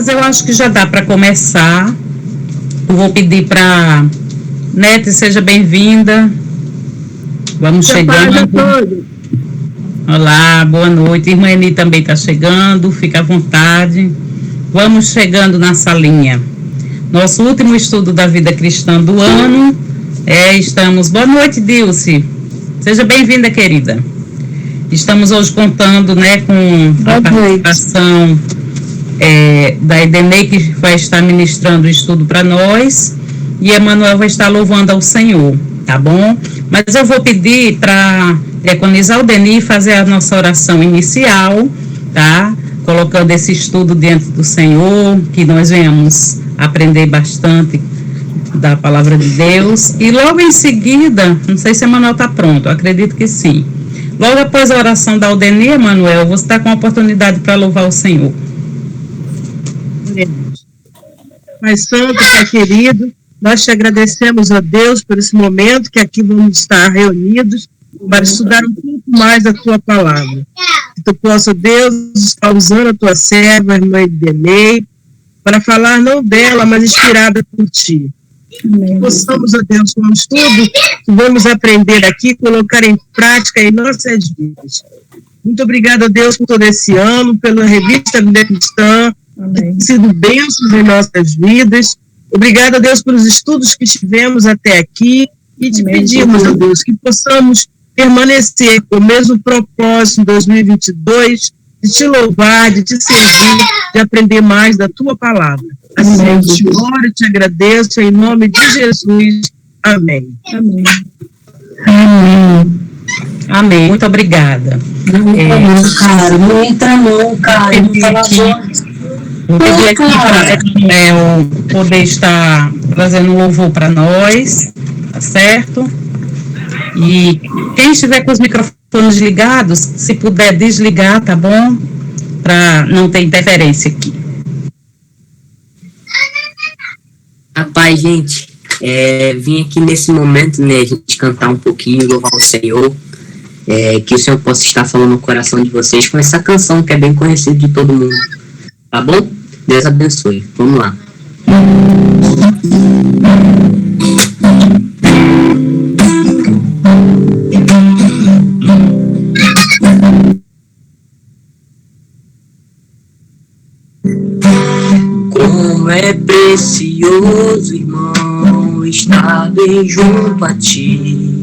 Mas eu acho que já dá para começar. Eu vou pedir para Nete, seja bem-vinda. Vamos chegando. Olá, boa noite. Irmã Eni também está chegando, fica à vontade. Vamos chegando na salinha. Nosso último estudo da vida cristã do ano. Estamos. Boa noite, Dilce. Seja bem-vinda, querida. Estamos hoje contando, com a participação da Edenei, que vai estar ministrando o estudo para nós, e Emanuel vai estar louvando ao Senhor, tá bom? Mas eu vou pedir para diaconizar o Deni fazer a nossa oração inicial, tá? Colocando esse estudo diante do Senhor, que nós venhamos aprender bastante da palavra de Deus, e logo em seguida, não sei se Emanuel está pronto, eu acredito que sim. Logo após a oração da Aldeni, Emanuel, você está com a oportunidade para louvar o Senhor. Pai Santo, Pai querido, nós te agradecemos, ó Deus, por esse momento que aqui vamos estar reunidos para estudar um pouco mais da tua palavra. Que tu possa, Deus, estar usando a tua serva, a irmã Edenei, para falar não dela, mas inspirada por ti. Que possamos, ó Deus, com o estudo que vamos aprender aqui, colocar em prática em nossas vidas. Muito obrigada, Deus, por todo esse ano, pela revista Vida Cristã, que tem sido bênçãos em nossas vidas. Obrigada, Deus, pelos estudos que tivemos até aqui, e te pedimos, ó Deus, que possamos permanecer com o mesmo propósito em 2022, de te louvar, de te servir, de aprender mais da tua palavra. Assim eu te oro e te agradeço em nome de Jesus. Amém. Amém. Amém. Amém. Muito obrigada. Não entra não, cara. Vou pedir aqui para o poder estar trazendo um louvor para nós, tá certo? E quem estiver com os microfones ligados, se puder desligar, tá bom? Para não ter interferência aqui. Rapaz, gente, vim aqui nesse momento, a gente cantar um pouquinho, louvar o Senhor, que o Senhor possa estar falando no coração de vocês com essa canção que é bem conhecida de todo mundo, tá bom? Deus abençoe, vamos lá. Como é precioso, irmão, estar bem junto a ti,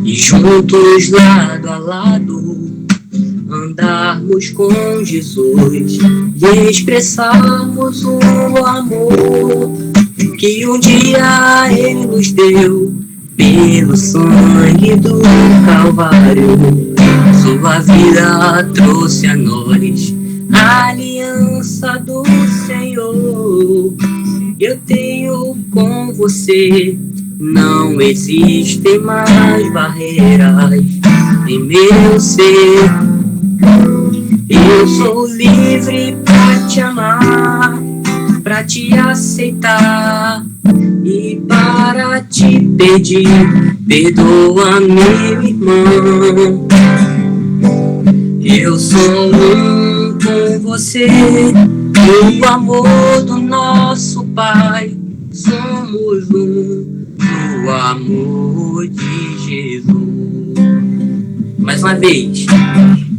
e juntos lado a lado andarmos com Jesus e expressarmos o amor que um dia Ele nos deu pelo sangue do Calvário. Sua vida trouxe a nós a aliança do Senhor. Eu tenho com você, não existem mais barreiras em meu ser. Eu sou livre pra te amar, pra te aceitar e para te pedir. Perdoa, meu irmão. Eu sou um com você, no amor do nosso Pai. Somos um no amor de Jesus. Mais uma vez.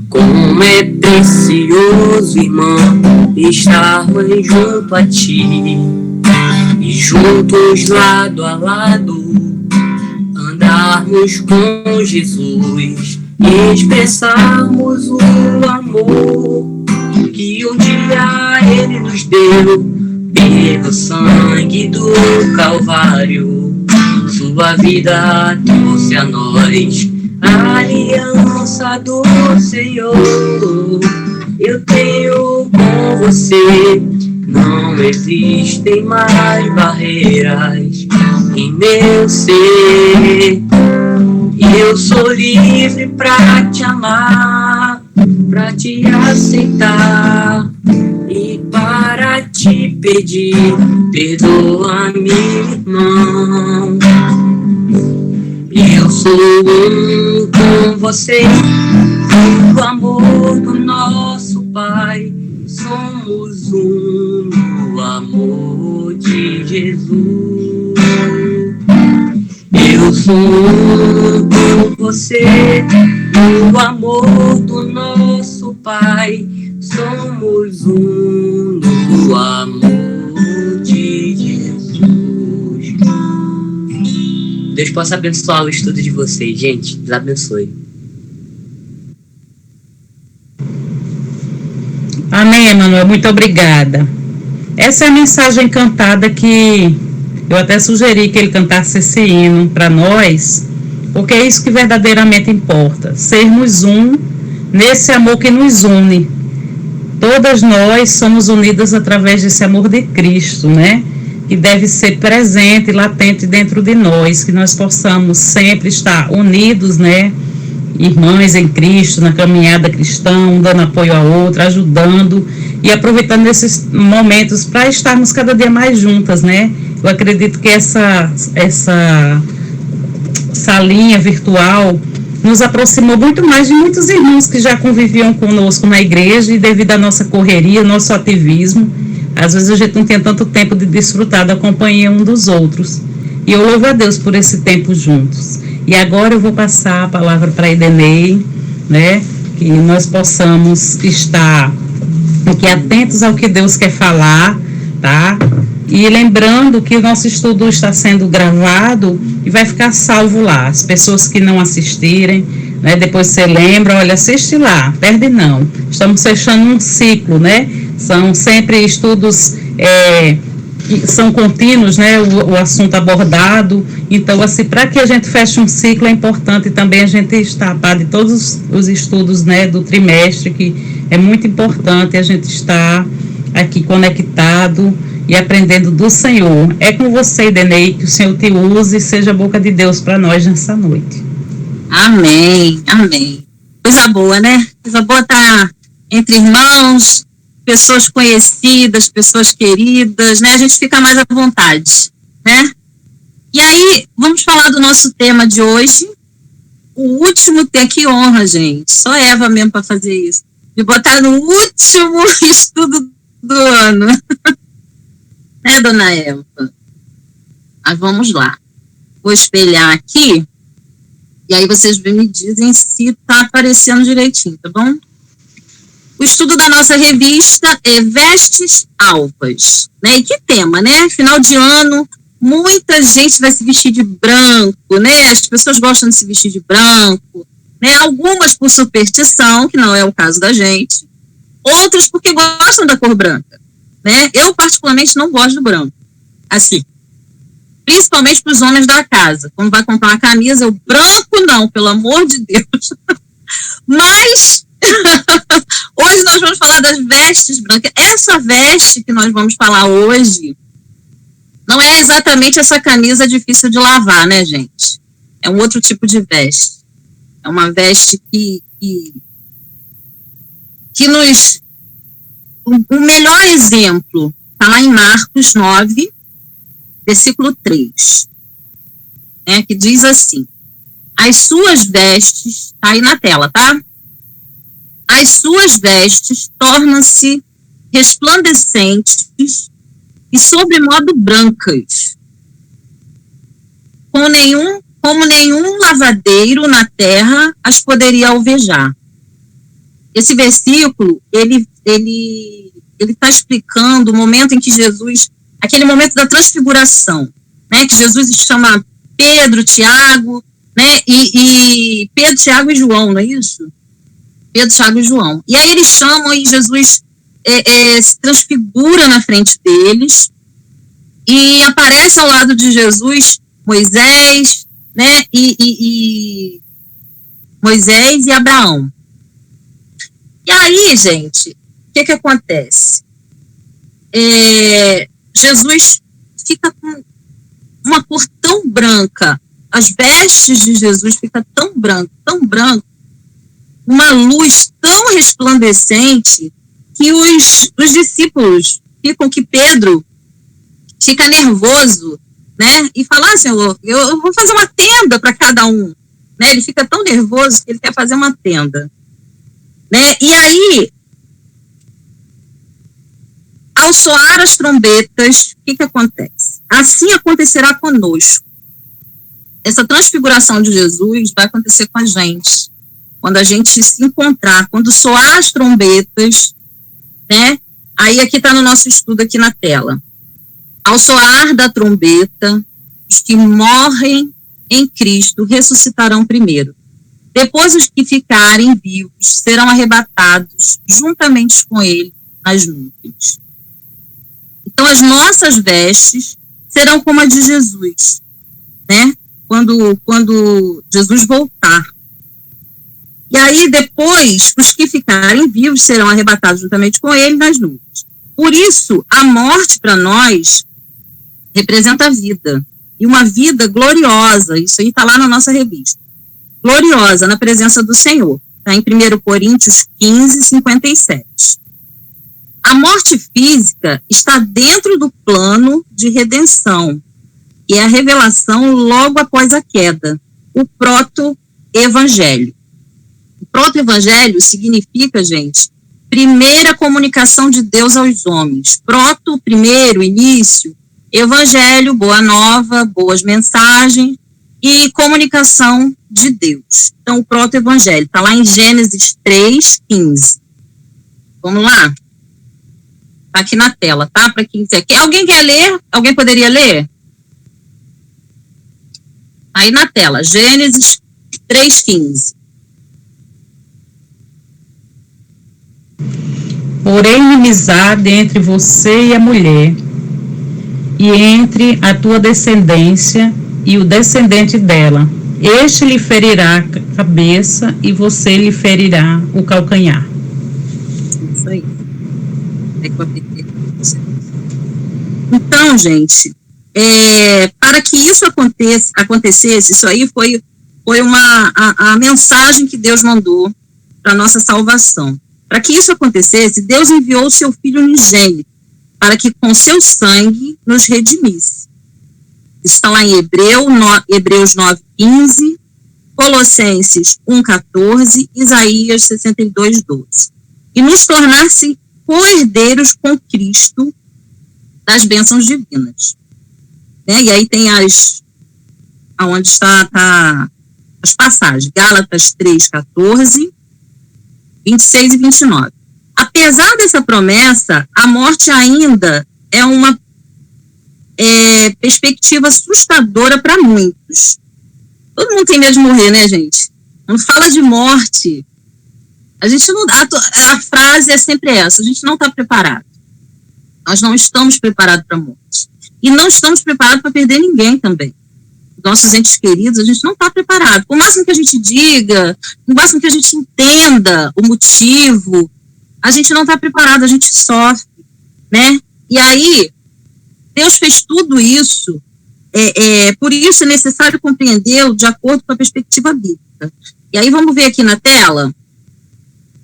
Como é precioso, irmão, estarmos junto a ti, e juntos lado a lado andarmos com Jesus e expressarmos o amor que um dia Ele nos deu pelo sangue do Calvário. Sua vida trouxe a nós a aliança do Senhor. Eu tenho com você, não existem mais barreiras em meu ser. Eu sou livre pra te amar, pra te aceitar e para te pedir. Perdoa, meu irmão. Eu sou um com você, no amor do nosso Pai. somos um no amor de Jesus. Eu sou um com você, no amor do nosso Pai. Somos um no amor de Jesus. Deus possa abençoar o estudo de vocês, gente. Deus abençoe. Amém, Emanuel. Muito obrigada. Essa é a mensagem cantada que eu até sugeri que ele cantasse esse hino para nós, porque é isso que verdadeiramente importa. Sermos um nesse amor que nos une. Todas nós somos unidas através desse amor de Cristo, né? Que deve ser presente, latente dentro de nós, que nós possamos sempre estar unidos, né? Irmãs em Cristo, na caminhada cristã, um dando apoio ao outro, ajudando e aproveitando esses momentos para estarmos cada dia mais juntas, né? Eu acredito que essa salinha virtual nos aproximou muito mais de muitos irmãos que já conviviam conosco na igreja e devido à nossa correria, nosso ativismo, às vezes a gente não tem tanto tempo de desfrutar da companhia um dos outros. E eu louvo a Deus por esse tempo juntos. E agora eu vou passar a palavra para a Edenei, né? Que nós possamos estar aqui atentos ao que Deus quer falar, tá? E lembrando que o nosso estudo está sendo gravado e vai ficar salvo lá. As pessoas que não assistirem, né? Depois você lembra, olha, assiste lá, perde não. Estamos fechando um ciclo, né? São sempre estudos são contínuos, né, o assunto abordado. Então, assim, para que a gente feche um ciclo, é importante também a gente estar a par de todos os estudos, né, do trimestre, que é muito importante a gente estar aqui conectado e aprendendo do Senhor. É com você, Edenei, que o Senhor te use e seja a boca de Deus para nós nessa noite. Amém, amém. Coisa boa, né? Coisa boa estar entre irmãos, pessoas conhecidas, pessoas queridas, né? A gente fica mais à vontade, né? E aí, vamos falar do nosso tema de hoje. O último tema, que honra, gente. Só Eva mesmo para fazer isso. Me botar no último estudo do ano. Né, dona Eva? Mas vamos lá. Vou espelhar aqui. E aí vocês me dizem se está aparecendo direitinho, tá bom? O estudo da nossa revista é Vestes Alvas, né? E que tema, né? Final de ano, muita gente vai se vestir de branco, né? As pessoas gostam de se vestir de branco, né? Algumas por superstição, que não é o caso da gente, outras porque gostam da cor branca, né? Eu, particularmente, não gosto do branco, assim, principalmente para os homens da casa. Quando vai comprar uma camisa, eu branco não, pelo amor de Deus. Mas hoje nós vamos falar das vestes brancas. Essa veste que nós vamos falar hoje não é exatamente essa camisa difícil de lavar, né, gente? É um outro tipo de veste. É uma veste que nos... O melhor exemplo está lá em Marcos 9, versículo 3, né, que diz assim: as suas vestes, tá aí na tela, tá? As suas vestes tornam-se resplandecentes e sobremodo brancas, como nenhum lavadeiro na terra as poderia alvejar. Esse versículo, ele está explicando o momento em que Jesus, aquele momento da transfiguração, né, que Jesus chama Pedro, Tiago, né, e Pedro, Tiago e João, não é isso? Pedro, Tiago e João. E aí eles chamam e Jesus se transfigura na frente deles e aparece ao lado de Jesus Moisés, né, e Moisés e Abraão. E aí, gente, o que acontece? Jesus fica com uma cor tão branca, as vestes de Jesus ficam tão branco, uma luz tão resplandecente, que os discípulos ficam, que Pedro fica nervoso, né, e fala: Senhor, eu vou fazer uma tenda para cada um, né? Ele fica tão nervoso que ele quer fazer uma tenda, né? E aí ao soar as trombetas, o que acontece? Assim acontecerá conosco. Essa transfiguração de Jesus vai acontecer com a gente. Quando a gente se encontrar, quando soar as trombetas, né? Aí aqui está no nosso estudo aqui na tela. Ao soar da trombeta, os que morrem em Cristo ressuscitarão primeiro. Depois os que ficarem vivos serão arrebatados juntamente com ele nas nuvens. Então as nossas vestes serão como a de Jesus, né? Quando Jesus voltar. E aí depois os que ficarem vivos serão arrebatados juntamente com ele nas nuvens. Por isso a morte para nós representa a vida. E uma vida gloriosa, isso aí está lá na nossa revista. Gloriosa na presença do Senhor. Está em 1 Coríntios 15, 57. A morte física está dentro do plano de redenção. E é a revelação logo após a queda. O proto-evangelho. O proto-evangelho significa, gente, primeira comunicação de Deus aos homens. Proto, primeiro, início. Evangelho, boa nova, boas mensagens e comunicação de Deus. Então, o proto-evangelho está lá em Gênesis 3:15. Vamos lá? Está aqui na tela, tá? Para quem quiser. Alguém quer ler? Alguém poderia ler? Aí na tela, Gênesis 3:15. Porém, inimizade entre você e a mulher, e entre a tua descendência e o descendente dela. Este lhe ferirá a cabeça e você lhe ferirá o calcanhar. Isso aí. Então, gente, para que isso acontecesse, isso aí foi a mensagem que Deus mandou para a nossa salvação. Para que isso acontecesse, Deus enviou o seu Filho unigênito, para que com seu sangue nos redimisse. Isso está lá em Hebreus 9:15, Colossenses 1:14, Isaías 62:12. E nos tornar-se co-herdeiros com Cristo das bênçãos divinas. E aí tem aonde está as passagens, Gálatas 3:14, 26 e 29. Apesar dessa promessa, a morte ainda é uma perspectiva assustadora para muitos. Todo mundo tem medo de morrer, né, gente? Quando fala de morte, a gente não, a frase é sempre essa: a gente não está preparado. Nós não estamos preparados para a morte. E não estamos preparados para perder ninguém também. Nossos entes queridos, a gente não está preparado. Por máximo que a gente diga, por máximo que a gente entenda o motivo, a gente não está preparado, a gente sofre, né? E aí, Deus fez tudo isso, por isso é necessário compreendê-lo de acordo com a perspectiva bíblica. E aí vamos ver aqui na tela,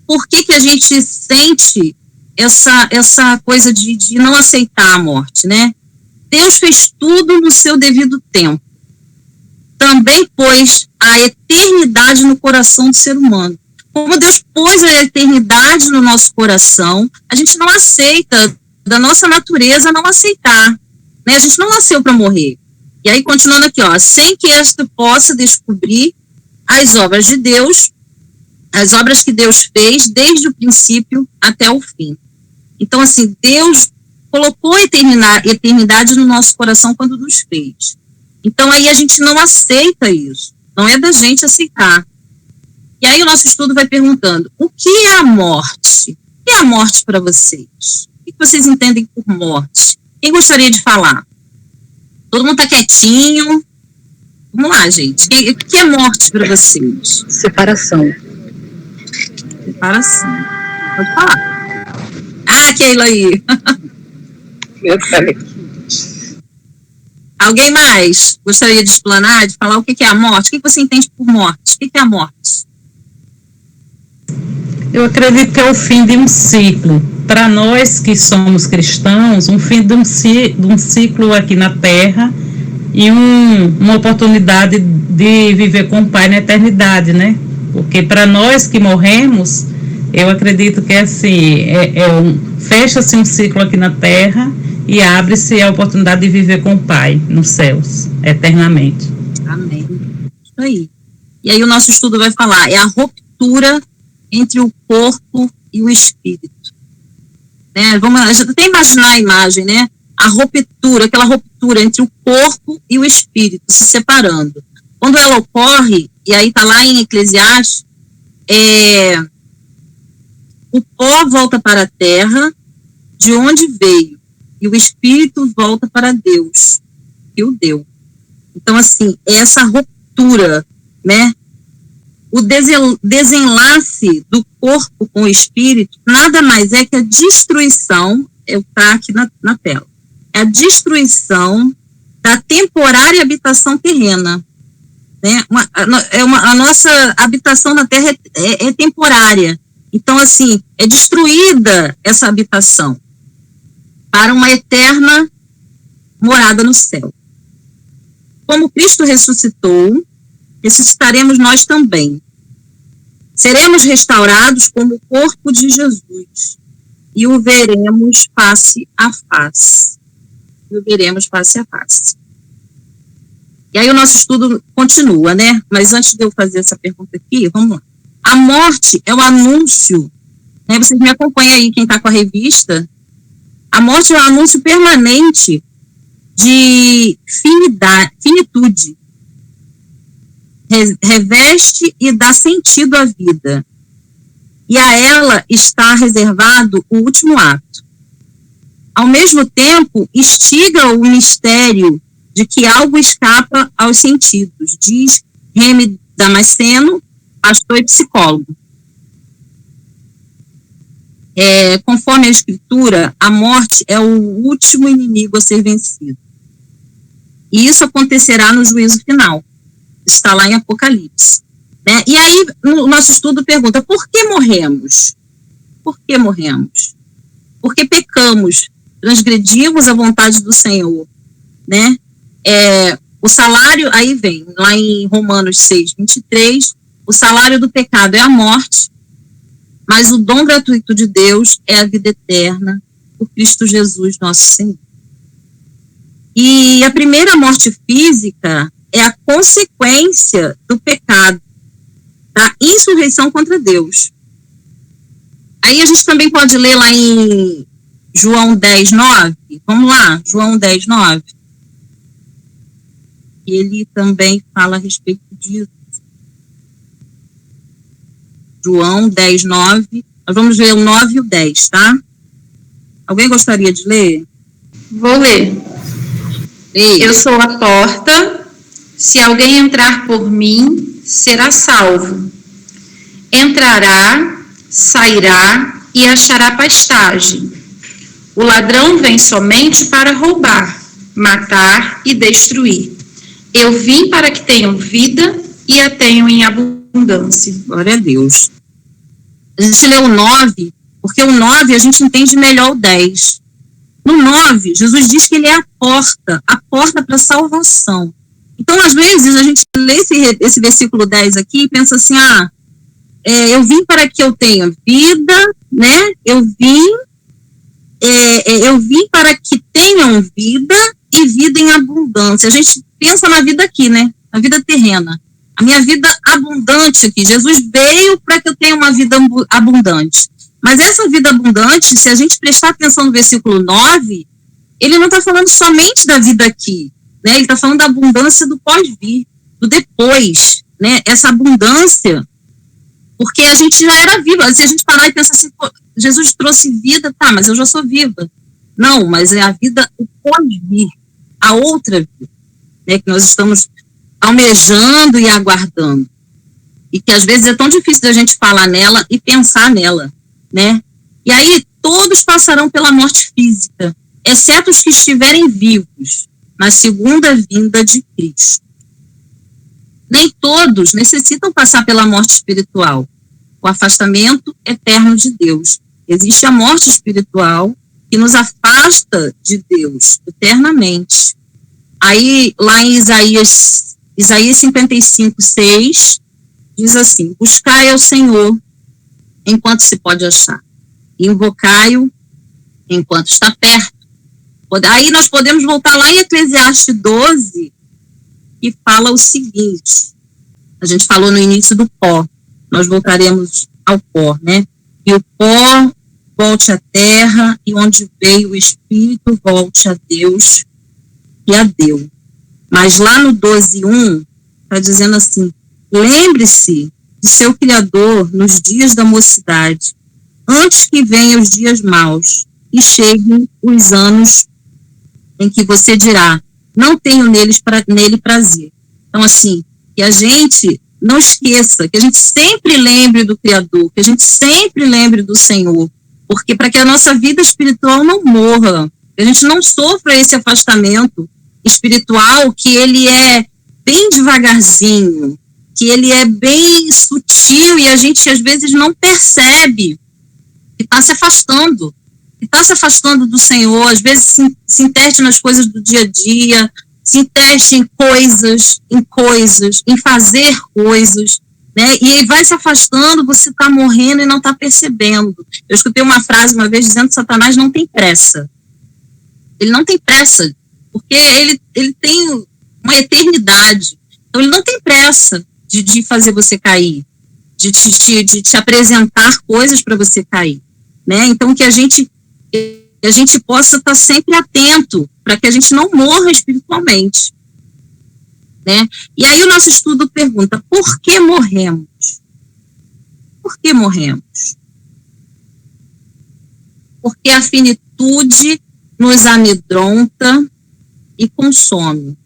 por que a gente sente essa coisa de não aceitar a morte, né? Deus fez tudo no seu devido tempo. Também pôs a eternidade no coração do ser humano. Como Deus pôs a eternidade no nosso coração, a gente não aceita, da nossa natureza, não aceitar. Né? A gente não nasceu para morrer. E aí, continuando aqui, ó, sem que esta possa descobrir as obras de Deus, as obras que Deus fez desde o princípio até o fim. Então, assim, Deus colocou a eternidade no nosso coração quando nos fez. Então, aí a gente não aceita isso. Não é da gente aceitar. E aí o nosso estudo vai perguntando, o que é a morte? O que é a morte para vocês? O que vocês entendem por morte? Quem gostaria de falar? Todo mundo está quietinho. Vamos lá, gente. O que é morte para vocês? Separação. Separação. Pode falar. Ah, Keila aí. Eu falei. Alguém mais gostaria de explanar, de falar o que é a morte? O que você entende por morte? O que é a morte? Eu acredito que é o fim de um ciclo. Para nós que somos cristãos, um fim de um ciclo aqui na Terra e uma oportunidade de viver com o Pai na eternidade, né? Porque para nós que morremos, Eu acredito que assim, fecha-se um ciclo aqui na Terra e abre-se a oportunidade de viver com o Pai nos céus, eternamente. Amém. Isso aí. E aí o nosso estudo vai falar, é a ruptura entre o corpo e o espírito. Né? A gente até imaginar a imagem, né? A ruptura, aquela ruptura entre o corpo e o espírito, se separando. Quando ela ocorre, e aí está lá em Eclesiastes, o pó volta para a terra, de onde veio, e o espírito volta para Deus, que o deu. Então, assim, essa ruptura, né? O desenlace do corpo com o espírito nada mais é que a destruição, está aqui na tela, é a destruição da temporária habitação terrena. Né? A nossa habitação na Terra é temporária. Então, assim, é destruída essa habitação para uma eterna morada no céu. Como Cristo ressuscitou, ressuscitaremos nós também. Seremos restaurados como o corpo de Jesus e o veremos face a face. E aí o nosso estudo continua, né? Mas antes de eu fazer essa pergunta aqui, vamos lá. A morte é o anúncio, né? Vocês me acompanham aí, quem está com a revista. A morte é o anúncio permanente de finitude. Reveste e dá sentido à vida. E a ela está reservado o último ato. Ao mesmo tempo, instiga o mistério de que algo escapa aos sentidos, diz Remy Damasceno, pastor e psicólogo. Conforme a Escritura, a morte é o último inimigo a ser vencido. E isso acontecerá no juízo final. Está lá em Apocalipse. Né? E aí, o nosso estudo pergunta, por que morremos? Por que morremos? Porque pecamos, transgredimos a vontade do Senhor. Né? O salário, aí vem, lá em Romanos 6:23, o salário do pecado é a morte, mas o dom gratuito de Deus é a vida eterna, por Cristo Jesus, nosso Senhor. E a primeira morte física é a consequência do pecado, da insurreição contra Deus. Aí a gente também pode ler lá em João 10:9, vamos lá, João 10:9. Ele também fala a respeito disso. João 10:9. Nós vamos ler o 9 e o 10, tá? Alguém gostaria de ler? Vou ler. Eu sou a porta. Se alguém entrar por mim, será salvo. Entrará, sairá e achará pastagem. O ladrão vem somente para roubar, matar e destruir. Eu vim para que tenham vida e a tenham em abundância. Glória a Deus. A gente lê o 9, porque o 9 a gente entende melhor o 10. No 9, Jesus diz que ele é a porta para a salvação. Então, às vezes, a gente lê esse versículo 10 aqui e pensa assim, eu vim para que eu tenha vida, né? Eu vim para que tenham vida e vida em abundância. A gente pensa na vida aqui, né? Na vida terrena. A minha vida abundante aqui. Jesus veio para que eu tenha uma vida abundante. Mas essa vida abundante, se a gente prestar atenção no versículo 9, ele não está falando somente da vida aqui, né? Ele está falando da abundância do pós-vir, do depois, né? Essa abundância, porque a gente já era viva. Se a gente parar e pensar assim, Jesus trouxe vida, tá, mas eu já sou viva. Não, mas é a vida, o pós-vir, a outra vida, né? Que nós estamos almejando e aguardando. E que às vezes é tão difícil da gente falar nela e pensar nela, né? E aí todos passarão pela morte física, exceto os que estiverem vivos na segunda vinda de Cristo. Nem todos necessitam passar pela morte espiritual, o afastamento eterno de Deus. Existe a morte espiritual que nos afasta de Deus eternamente. Aí, lá em Isaías 55:6, diz assim, buscai ao Senhor enquanto se pode achar. Invocai-o enquanto está perto. Aí nós podemos voltar lá em Eclesiastes 12, que fala o seguinte. A gente falou no início do pó. Nós voltaremos ao pó, né? E o pó volte à terra, e onde veio o Espírito volte a Deus, que a deu. Mas lá no 12:1, está dizendo assim: lembre-se de seu Criador nos dias da mocidade, antes que venham os dias maus e cheguem os anos em que você dirá, não tenho nele prazer. Então, assim, que a gente não esqueça, que a gente sempre lembre do Criador, que a gente sempre lembre do Senhor, porque para que a nossa vida espiritual não morra, que a gente não sofra esse afastamento espiritual, que ele é bem devagarzinho, que ele é bem sutil e a gente às vezes não percebe que está se afastando. Está se afastando do Senhor, às vezes se interte nas coisas do dia a dia, se interte em coisas, em fazer coisas, né? E ele vai se afastando, você está morrendo e não está percebendo. Eu escutei uma frase uma vez dizendo que Satanás não tem pressa. Ele não tem pressa, porque ele tem uma eternidade. Então ele não tem pressa de fazer você cair, de te apresentar coisas para você cair, né? Então que a gente possa estar sempre atento para que a gente não morra espiritualmente, né? E aí o nosso estudo pergunta, por que morremos? Por que morremos? Porque a finitude nos amedronta e consome.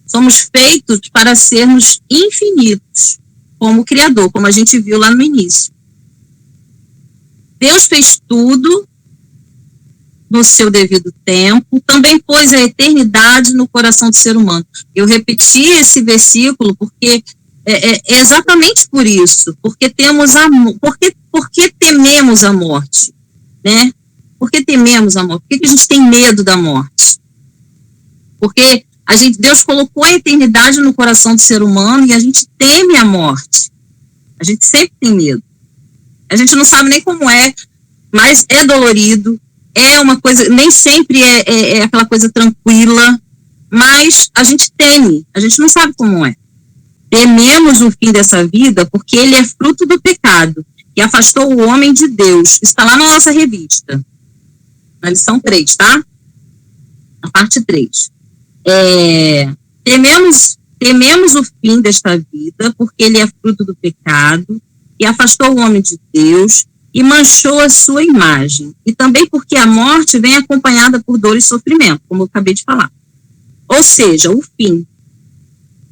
Somos feitos para sermos infinitos, como o Criador, como a gente viu lá no início. Deus fez tudo no seu devido tempo, também pôs a eternidade no coração do ser humano. Eu repeti esse versículo porque é exatamente por isso, porque temos porque tememos a morte, né? Por que tememos a morte? Por que a gente tem medo da morte? Porque Deus colocou a eternidade no coração do ser humano e a gente teme a morte. A gente sempre tem medo. A gente não sabe nem como é, mas é dolorido. É uma coisa, nem sempre é aquela coisa tranquila, mas a gente teme, a gente não sabe como é. Tememos o fim dessa vida porque ele é fruto do pecado e afastou o homem de Deus. Está lá na nossa revista, na lição 3, tá? Na parte 3. Tememos o fim desta vida porque ele é fruto do pecado e afastou o homem de Deus e manchou a sua imagem. E também porque a morte vem acompanhada por dor e sofrimento, como eu acabei de falar. Ou seja, o fim.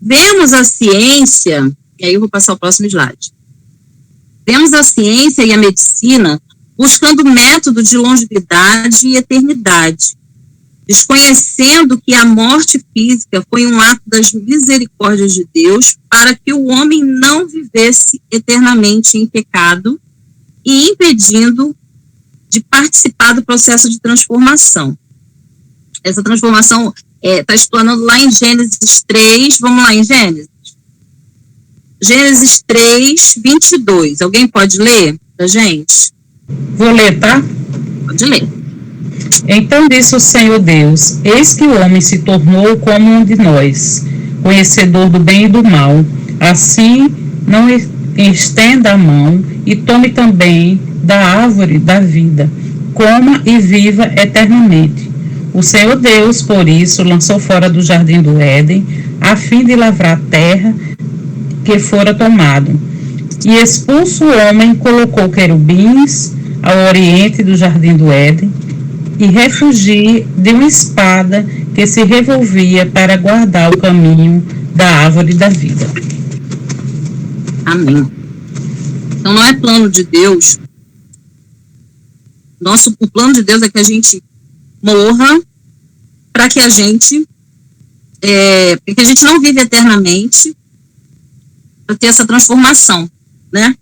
Vemos a ciência, e aí eu vou passar o próximo slide. Vemos a ciência e a medicina buscando método de longevidade e eternidade, desconhecendo que a morte física foi um ato das misericórdias de Deus para que o homem não vivesse eternamente em pecado e impedindo de participar do processo de transformação. Essa transformação está explanando lá em Gênesis 3, vamos lá em Gênesis. Gênesis 3, 22. Alguém pode ler pra gente? Vou ler, tá? Pode ler. Então disse o Senhor Deus, eis que o homem se tornou como um de nós, conhecedor do bem e do mal. Assim, não estenda a mão e tome também da árvore da vida, coma e viva eternamente. O Senhor Deus, por isso, lançou fora do jardim do Éden, a fim de lavrar a terra que fora tomado. E expulso o homem, colocou querubins ao oriente do jardim do Éden, e refugie de uma espada que se revolvia para guardar o caminho da árvore da vida. Amém. Então não é plano de Deus. O plano de Deus é que a gente morra para que a gente não vive eternamente, para ter essa transformação, né?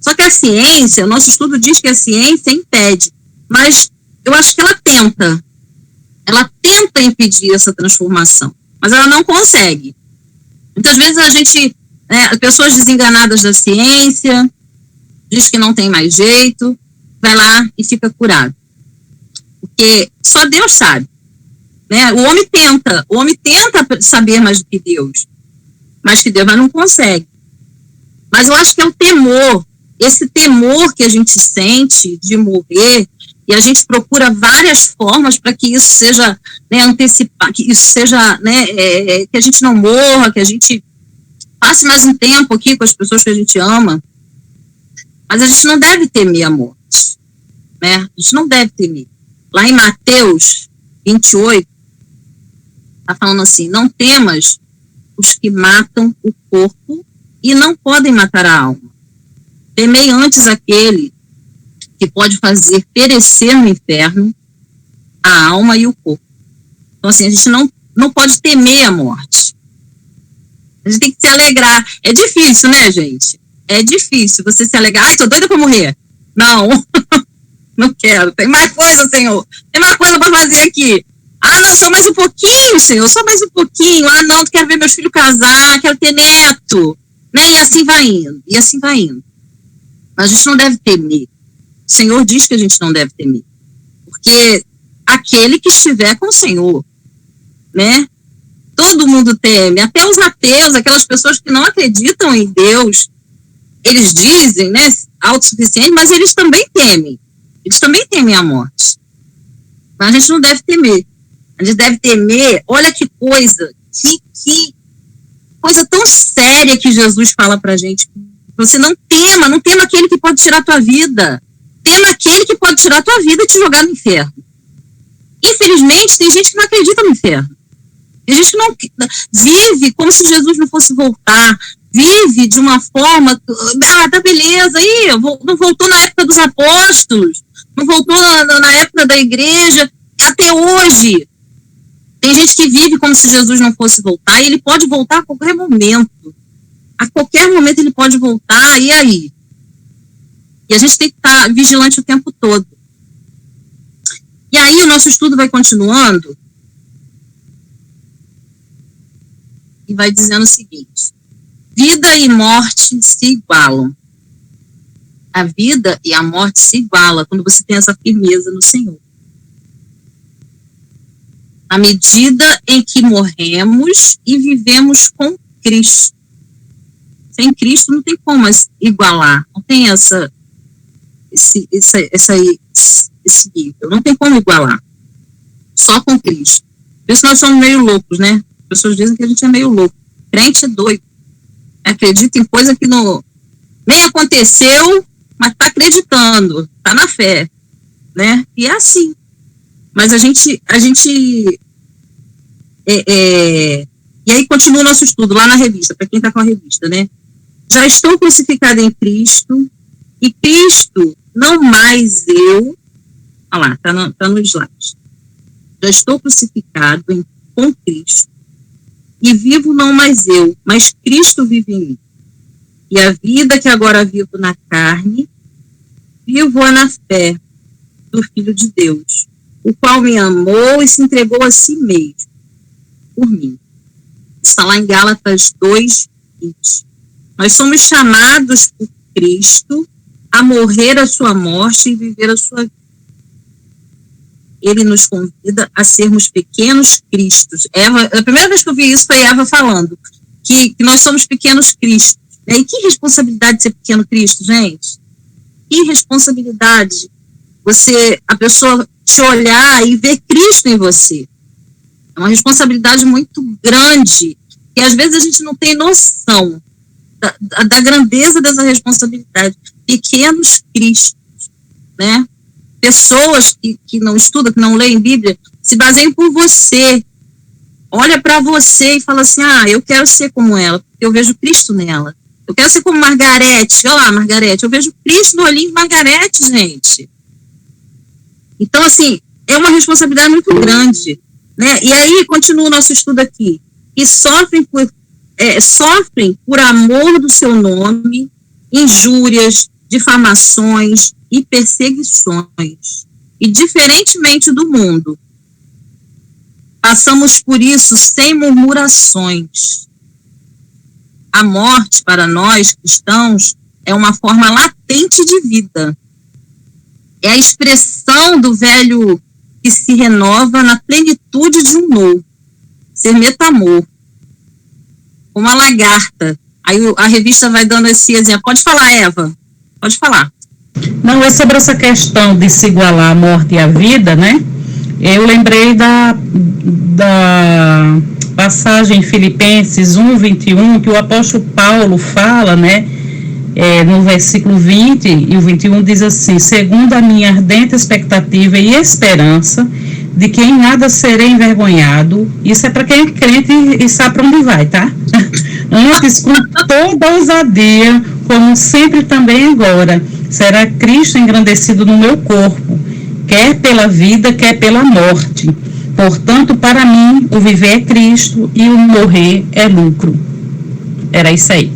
Só que a ciência, o nosso estudo diz que a ciência impede, mas eu acho que ela tenta impedir essa transformação, mas ela não consegue. Muitas vezes as pessoas desenganadas da ciência, diz que não tem mais jeito, vai lá e fica curado. Porque só Deus sabe, né? O homem tenta saber mais do que Deus, mas não consegue. Mas eu acho que é o temor, esse temor que a gente sente de morrer, e a gente procura várias formas para que isso seja, né, antecipar, que isso seja, né, que a gente não morra, que a gente passe mais um tempo aqui com as pessoas que a gente ama. Mas a gente não deve temer a morte, né? A gente não deve temer. Lá em Mateus 28, está falando assim: não temas os que matam o corpo e não podem matar a alma. Temei antes aquele que pode fazer perecer no inferno a alma e o corpo. Então, assim, a gente não pode temer a morte. A gente tem que se alegrar. É difícil, né, gente? É difícil você se alegrar. Ai, tô doida pra morrer. Não, não quero. Tem mais coisa, Senhor. Tem mais coisa pra fazer aqui. Ah, não, só mais um pouquinho, Senhor. Só mais um pouquinho. Ah, não, quero ver meus filhos casar, quero ter neto. Né? E assim vai indo. E assim vai indo. Mas a gente não deve temer. O Senhor diz que a gente não deve temer. Porque aquele que estiver com o Senhor, né? Todo mundo teme. Até os ateus, aquelas pessoas que não acreditam em Deus, eles dizem, né, autossuficiente, mas eles também temem. Eles também temem a morte. Mas a gente não deve temer. A gente deve temer, olha que coisa, que coisa tão séria que Jesus fala pra gente. Você não tema aquele que pode tirar a tua vida. Tema aquele que pode tirar a tua vida e te jogar no inferno. Infelizmente, tem gente que não acredita no inferno. Tem gente que não vive como se Jesus não fosse voltar. Vive de uma forma, tá beleza, aí, não voltou na época dos apóstolos, não voltou na época da igreja, até hoje. Tem gente que vive como se Jesus não fosse voltar, e ele pode voltar a qualquer momento. A qualquer momento ele pode voltar, e aí? E a gente tem que estar vigilante o tempo todo. E aí o nosso estudo vai continuando, e vai dizendo o seguinte: vida e morte se igualam. A vida e a morte se igualam quando você tem essa firmeza no Senhor. À medida em que morremos e vivemos com Cristo. Sem Cristo não tem como igualar. Não tem esse nível. Não tem como igualar. Só com Cristo. Por isso nós somos meio loucos, né? As pessoas dizem que a gente é meio louco. Crente é doido. Acredita em coisa que nem aconteceu, mas está acreditando, está na fé, né? E é assim. Mas e aí continua o nosso estudo lá na revista, para quem está com a revista, né? Já estou crucificado em Cristo, e Cristo, não mais eu, olha lá, está no slide. Já estou crucificado com Cristo, e vivo não mais eu, mas Cristo vive em mim. E a vida que agora vivo na carne, vivo-a na fé do Filho de Deus, o qual me amou e se entregou a si mesmo, por mim. Está lá em Gálatas 2:20. Nós somos chamados por Cristo a morrer a sua morte e viver a sua vida. Ele nos convida a sermos pequenos cristos. A primeira vez que eu vi isso foi Eva falando que nós somos pequenos cristos. E que responsabilidade ser pequeno Cristo, gente? Que responsabilidade a pessoa te olhar e ver Cristo em você. É uma responsabilidade muito grande, e às vezes a gente não tem noção da grandeza dessa responsabilidade. Pequenos cristos, né? Pessoas que não estudam, que não leem Bíblia, se baseiam por você. Olha para você e fala assim: eu quero ser como ela, porque eu vejo Cristo nela. Eu quero ser como Margarete. Olha lá, Margarete. Eu vejo Cristo no olhinho de Margarete, gente. Então, assim, é uma responsabilidade muito grande, né? E aí, continua o nosso estudo aqui. E sofrem por amor do seu nome, injúrias, difamações e perseguições. E, diferentemente do mundo, passamos por isso sem murmurações. A morte, para nós cristãos, é uma forma latente de vida. É a expressão do velho que se renova na plenitude de um novo. Ser metamorfo. Uma lagarta. Aí a revista vai dando esse exemplo. Pode falar, Eva. Pode falar. Não, é sobre essa questão de se igualar a morte e a vida, né? Eu lembrei da passagem em Filipenses 1:21, que o apóstolo Paulo fala, né? No versículo 20 e o 21 diz assim: segundo a minha ardente expectativa e esperança de que em nada serei envergonhado. Isso é para quem é crente e sabe para onde vai, tá? Antes, com toda ousadia, como sempre também agora, será Cristo engrandecido no meu corpo, quer pela vida, quer pela morte. Portanto, para mim, o viver é Cristo e o morrer é lucro. Era isso aí.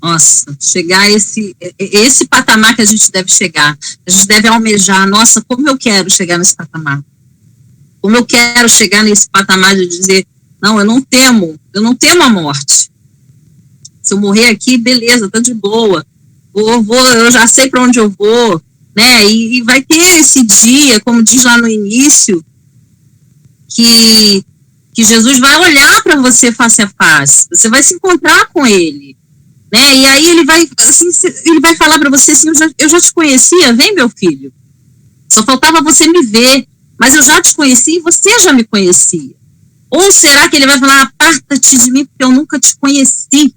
Nossa, chegar a esse patamar que a gente deve chegar. A gente deve almejar, nossa, como eu quero chegar nesse patamar. Como eu quero chegar nesse patamar de dizer, não, eu não temo a morte. Se eu morrer aqui, beleza, tá de boa. Eu já sei para onde eu vou, né? E vai ter esse dia, como diz lá no início, que Jesus vai olhar para você face a face. Você vai se encontrar com ele, né? E aí ele vai falar para você assim, eu já te conhecia, vem meu filho. Só faltava você me ver, mas eu já te conheci e você já me conhecia. Ou será que ele vai falar, aparta-te de mim porque eu nunca te conheci?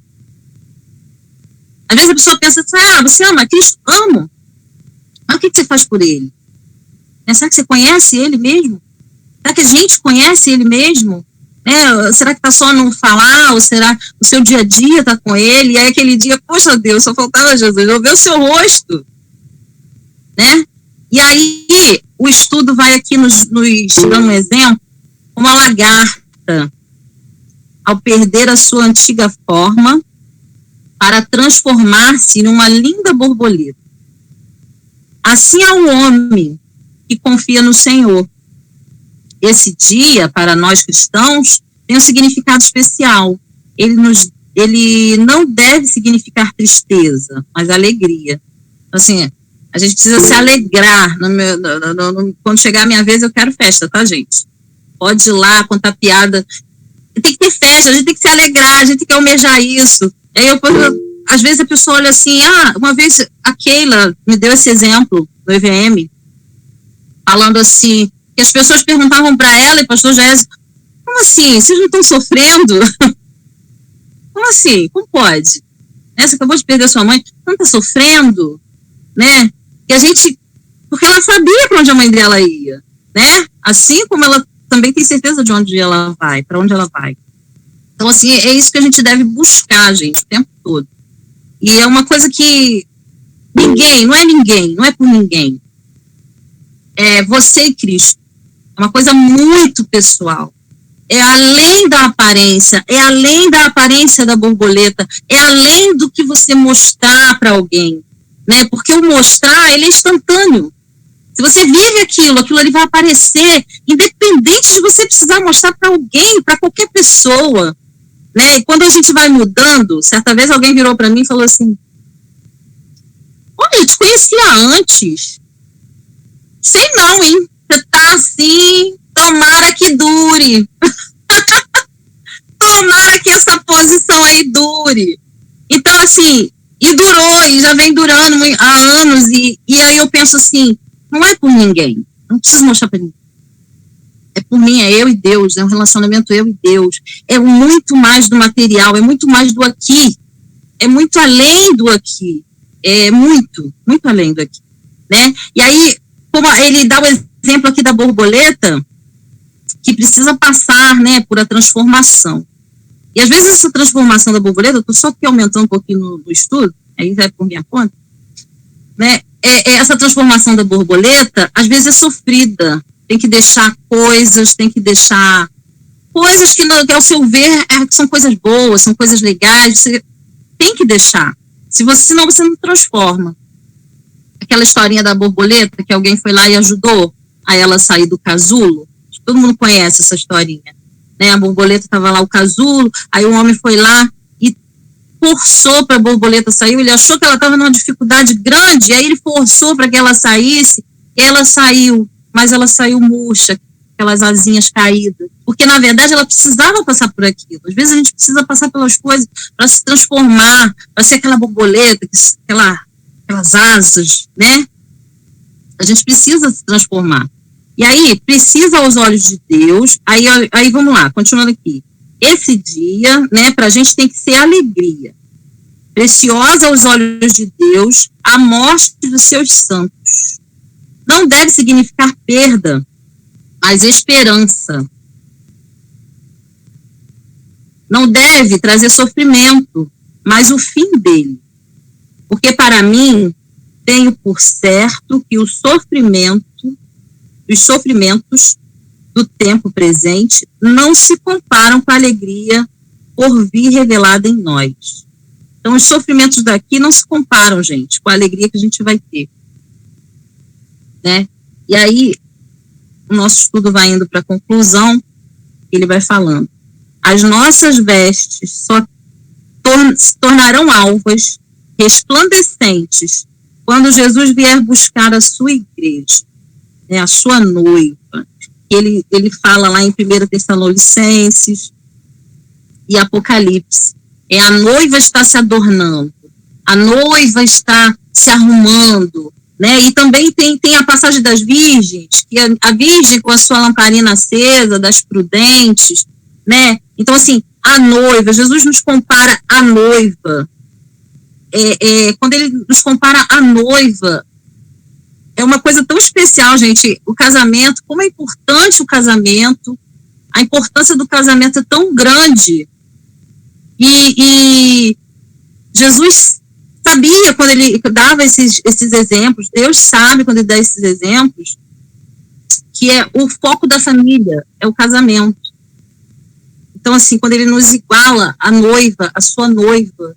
Às vezes a pessoa pensa assim, você ama Cristo? Amo. Mas o que você faz por ele? Será que você conhece ele mesmo? Será que a gente conhece ele mesmo? Será que está só no falar? Ou será que o seu dia a dia está com ele? E aí aquele dia, poxa Deus, só faltava Jesus, eu ver o seu rosto. Né? E aí o estudo vai aqui nos dando um exemplo, uma lagarta, ao perder a sua antiga forma, para transformar-se numa linda borboleta. Assim é o homem que confia no Senhor. Esse dia, para nós cristãos, tem um significado especial. Ele não deve significar tristeza, mas alegria. Assim, a gente precisa se alegrar. Quando chegar a minha vez, eu quero festa, tá, gente? Pode ir lá, contar piada. Tem que ter festa, a gente tem que se alegrar, a gente tem que almejar isso. E aí, às vezes a pessoa olha assim, uma vez a Keila me deu esse exemplo no EVM, falando assim, que as pessoas perguntavam para ela e pastor Gésio, como assim? Vocês não estão sofrendo? Como assim? Como pode? Você acabou de perder sua mãe, não está sofrendo? Né? E a gente, porque ela sabia para onde a mãe dela ia, né? Assim como ela também tem certeza de onde ela vai, para onde ela vai. Então, assim, é isso que a gente deve buscar, gente, o tempo todo. E é uma coisa que não é por ninguém. É você e Cristo. É uma coisa muito pessoal. É além da aparência da borboleta, é além do que você mostrar para alguém, né? Porque o mostrar, ele é instantâneo. Se você vive aquilo ali vai aparecer, independente de você precisar mostrar para alguém, para qualquer pessoa, né? E quando a gente vai mudando, certa vez alguém virou para mim e falou assim, olha, eu te conhecia antes. Sei não, hein? Você tá assim, tomara que dure. Tomara que essa posição aí dure. Então, assim, e durou, e já vem durando há anos, e aí eu penso assim, não é por ninguém, não preciso mostrar para ninguém. É por mim, é eu e Deus, é um relacionamento eu e Deus. É muito mais do material, é muito mais do aqui, é muito além do aqui, é muito além do aqui, né? E aí, como ele dá o exemplo aqui da borboleta, que precisa passar, né, por a transformação. E às vezes essa transformação da borboleta, eu estou só aqui aumentando um pouquinho no estudo, aí vai por minha conta, né? Essa transformação da borboleta, às vezes é sofrida, tem que deixar coisas que ao seu ver são coisas boas, são coisas legais, você tem que deixar, senão você não transforma. Aquela historinha da borboleta, que alguém foi lá e ajudou a ela sair do casulo, todo mundo conhece essa historinha, né? A borboleta estava lá, o casulo, aí o homem foi lá e forçou para a borboleta sair, ele achou que ela estava numa dificuldade grande, e aí ele forçou para que ela saísse, ela saiu, mas ela saiu murcha, aquelas asinhas caídas, porque na verdade ela precisava passar por aquilo. Às vezes a gente precisa passar pelas coisas para se transformar, para ser aquela borboleta, aquelas asas, né? A gente precisa se transformar. E aí, precisa aos olhos de Deus, aí vamos lá, continuando aqui. Esse dia, né, para a gente tem que ser alegria. Preciosa aos olhos de Deus a morte dos seus santos. Não deve significar perda, mas esperança. Não deve trazer sofrimento, mas o fim dele. Porque para mim, tenho por certo que os sofrimentos do tempo presente não se comparam com a alegria por vir revelada em nós. Então, os sofrimentos daqui não se comparam, gente, com a alegria que a gente vai ter. Né? E aí, o nosso estudo vai indo para a conclusão, ele vai falando. As nossas vestes se tornarão alvas, resplandecentes, quando Jesus vier buscar a sua igreja, né, a sua noiva. Ele fala lá em 1 Tessalonicenses e Apocalipse. A noiva está se adornando, a noiva está se arrumando, né? E também tem a passagem das virgens, que a virgem com a sua lamparina acesa, das prudentes, né? Então, assim, a noiva, Jesus nos compara à noiva. Quando ele nos compara à noiva, é uma coisa tão especial, gente, o casamento, como é importante o casamento, a importância do casamento é tão grande, e Jesus sabia quando ele dava esses exemplos, Deus sabe quando ele dá esses exemplos, que é o foco da família, é o casamento. Então, assim, quando ele nos iguala a noiva, a sua noiva,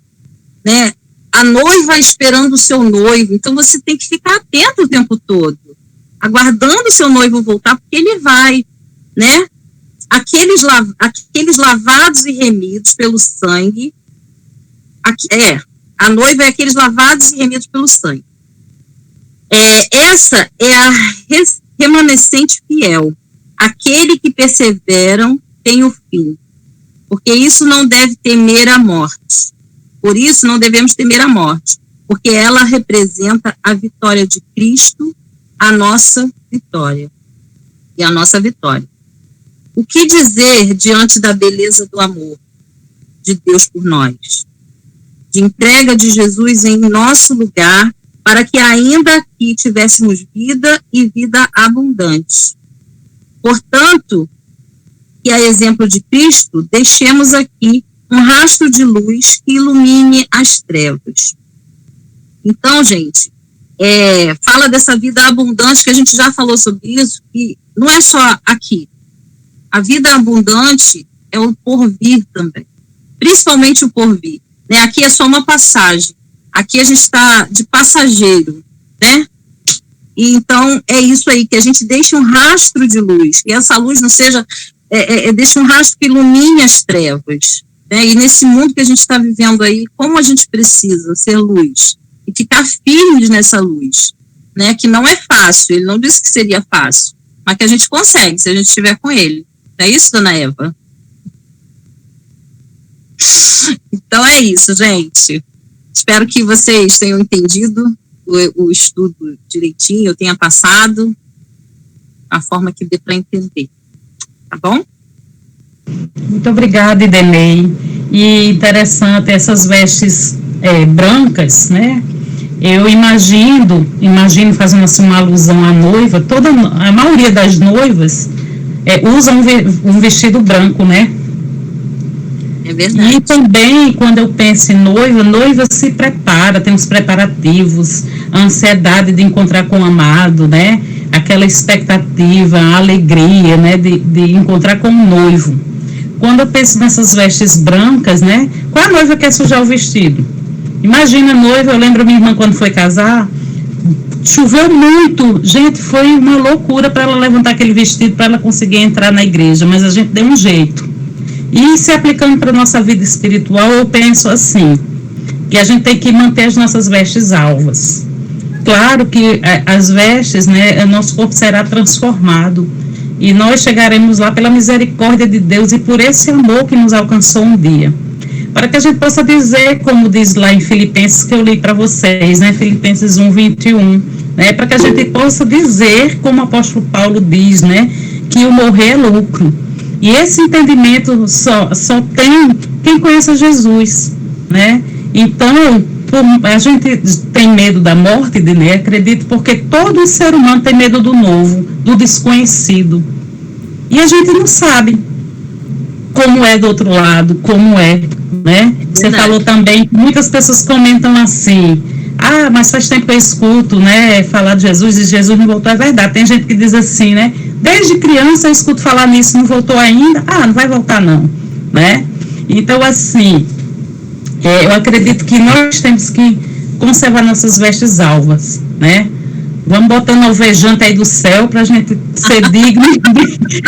né, a noiva esperando o seu noivo, então você tem que ficar atento o tempo todo, aguardando o seu noivo voltar, porque ele vai, né? Aqueles lavados e remidos pelo sangue, a noiva é aqueles lavados e remidos pelo sangue. Essa é a remanescente fiel, aquele que perseveram tem o fim, porque isso não deve temer a morte. Por isso, não devemos temer a morte, porque ela representa a vitória de Cristo, a nossa vitória. E a nossa vitória. O que dizer diante da beleza do amor de Deus por nós? De entrega de Jesus em nosso lugar, para que ainda aqui tivéssemos vida e vida abundante. Portanto, que a exemplo de Cristo, deixemos aqui um rastro de luz que ilumine as trevas. Então, gente, fala dessa vida abundante, que a gente já falou sobre isso, que não é só aqui. A vida abundante é o porvir também, principalmente o porvir. Né? Aqui é só uma passagem, aqui a gente está de passageiro, né? E então, é isso aí, que a gente deixe um rastro de luz, que essa luz não seja, deixe um rastro que ilumine as trevas. E nesse mundo que a gente está vivendo aí, como a gente precisa ser luz e ficar firmes nessa luz, né? Que não é fácil, ele não disse que seria fácil, mas que a gente consegue se a gente estiver com ele. Não é isso, dona Eva? Então é isso, gente. Espero que vocês tenham entendido o estudo direitinho, eu tenha passado a forma que dê para entender. Tá bom? Muito obrigada, Idenei. E interessante, essas vestes brancas, né? Eu imagino fazendo assim uma alusão à noiva, a maioria das noivas usa um vestido branco, né? É verdade. E também, quando eu penso em noiva se prepara, tem os preparativos, a ansiedade de encontrar com o amado, né? Aquela expectativa, a alegria, né? De encontrar com o noivo. Quando eu penso nessas vestes brancas, né? Qual a noiva quer sujar o vestido? Imagina a noiva, eu lembro minha irmã quando foi casar, choveu muito, gente, foi uma loucura para ela levantar aquele vestido, para ela conseguir entrar na igreja, mas a gente deu um jeito. E se aplicando para a nossa vida espiritual, eu penso assim, que a gente tem que manter as nossas vestes alvas. Claro que as vestes, né, nosso corpo será transformado, e nós chegaremos lá pela misericórdia de Deus e por esse amor que nos alcançou um dia. Para que a gente possa dizer, como diz lá em Filipenses, que eu li para vocês, né, Filipenses 1:21, né, para que a gente possa dizer, como o apóstolo Paulo diz, né, que o morrer é lucro. E esse entendimento só tem quem conhece Jesus, né? Então, a gente tem medo da morte, né? Acredito, porque todo ser humano tem medo do novo, do desconhecido. E a gente não sabe como é do outro lado, como é, né? Você falou também que muitas pessoas comentam assim, mas faz tempo que eu escuto, né, falar de Jesus e Jesus não voltou. É verdade, tem gente que diz assim, né? Desde criança eu escuto falar nisso, não voltou ainda? Não vai voltar não, né? Então, assim, eu acredito que nós temos que conservar nossas vestes alvas, né? Vamos botando alvejante aí do céu para a gente ser digno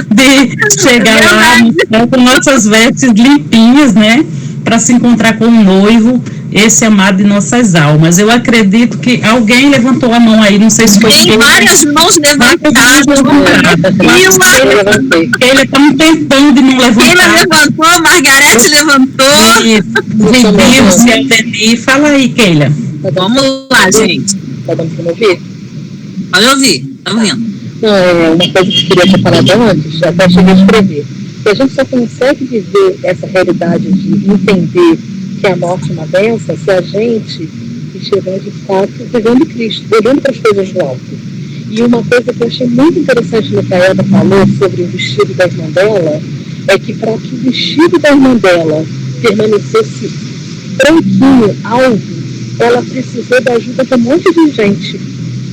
de chegar lá no céu com nossas vestes limpinhas, né? Para se encontrar com o noivo, esse amado de nossas almas. Eu acredito que alguém levantou a mão aí, não sei se foi... Tem várias mãos levantadas. Ele está um tempão de não levantar. Ele levantou, a Margarete levantou. Fala aí, Keila. Vamos lá, gente. Tá dando para me ouvir? Pode ouvir, tá ouvindo. Não, uma coisa que eu queria ter falado antes, até cheguei a escrever. Que a gente só consegue viver essa realidade de entender que a morte é uma bênção se a gente estiver, de fato, vivendo Cristo, olhando para as coisas do alto. E uma coisa que eu achei muito interessante no que a Eva falou sobre o vestido da irmã dela, é que para que o vestido da irmã dela permanecesse branquinho, alvo, ela precisou da ajuda de um monte de gente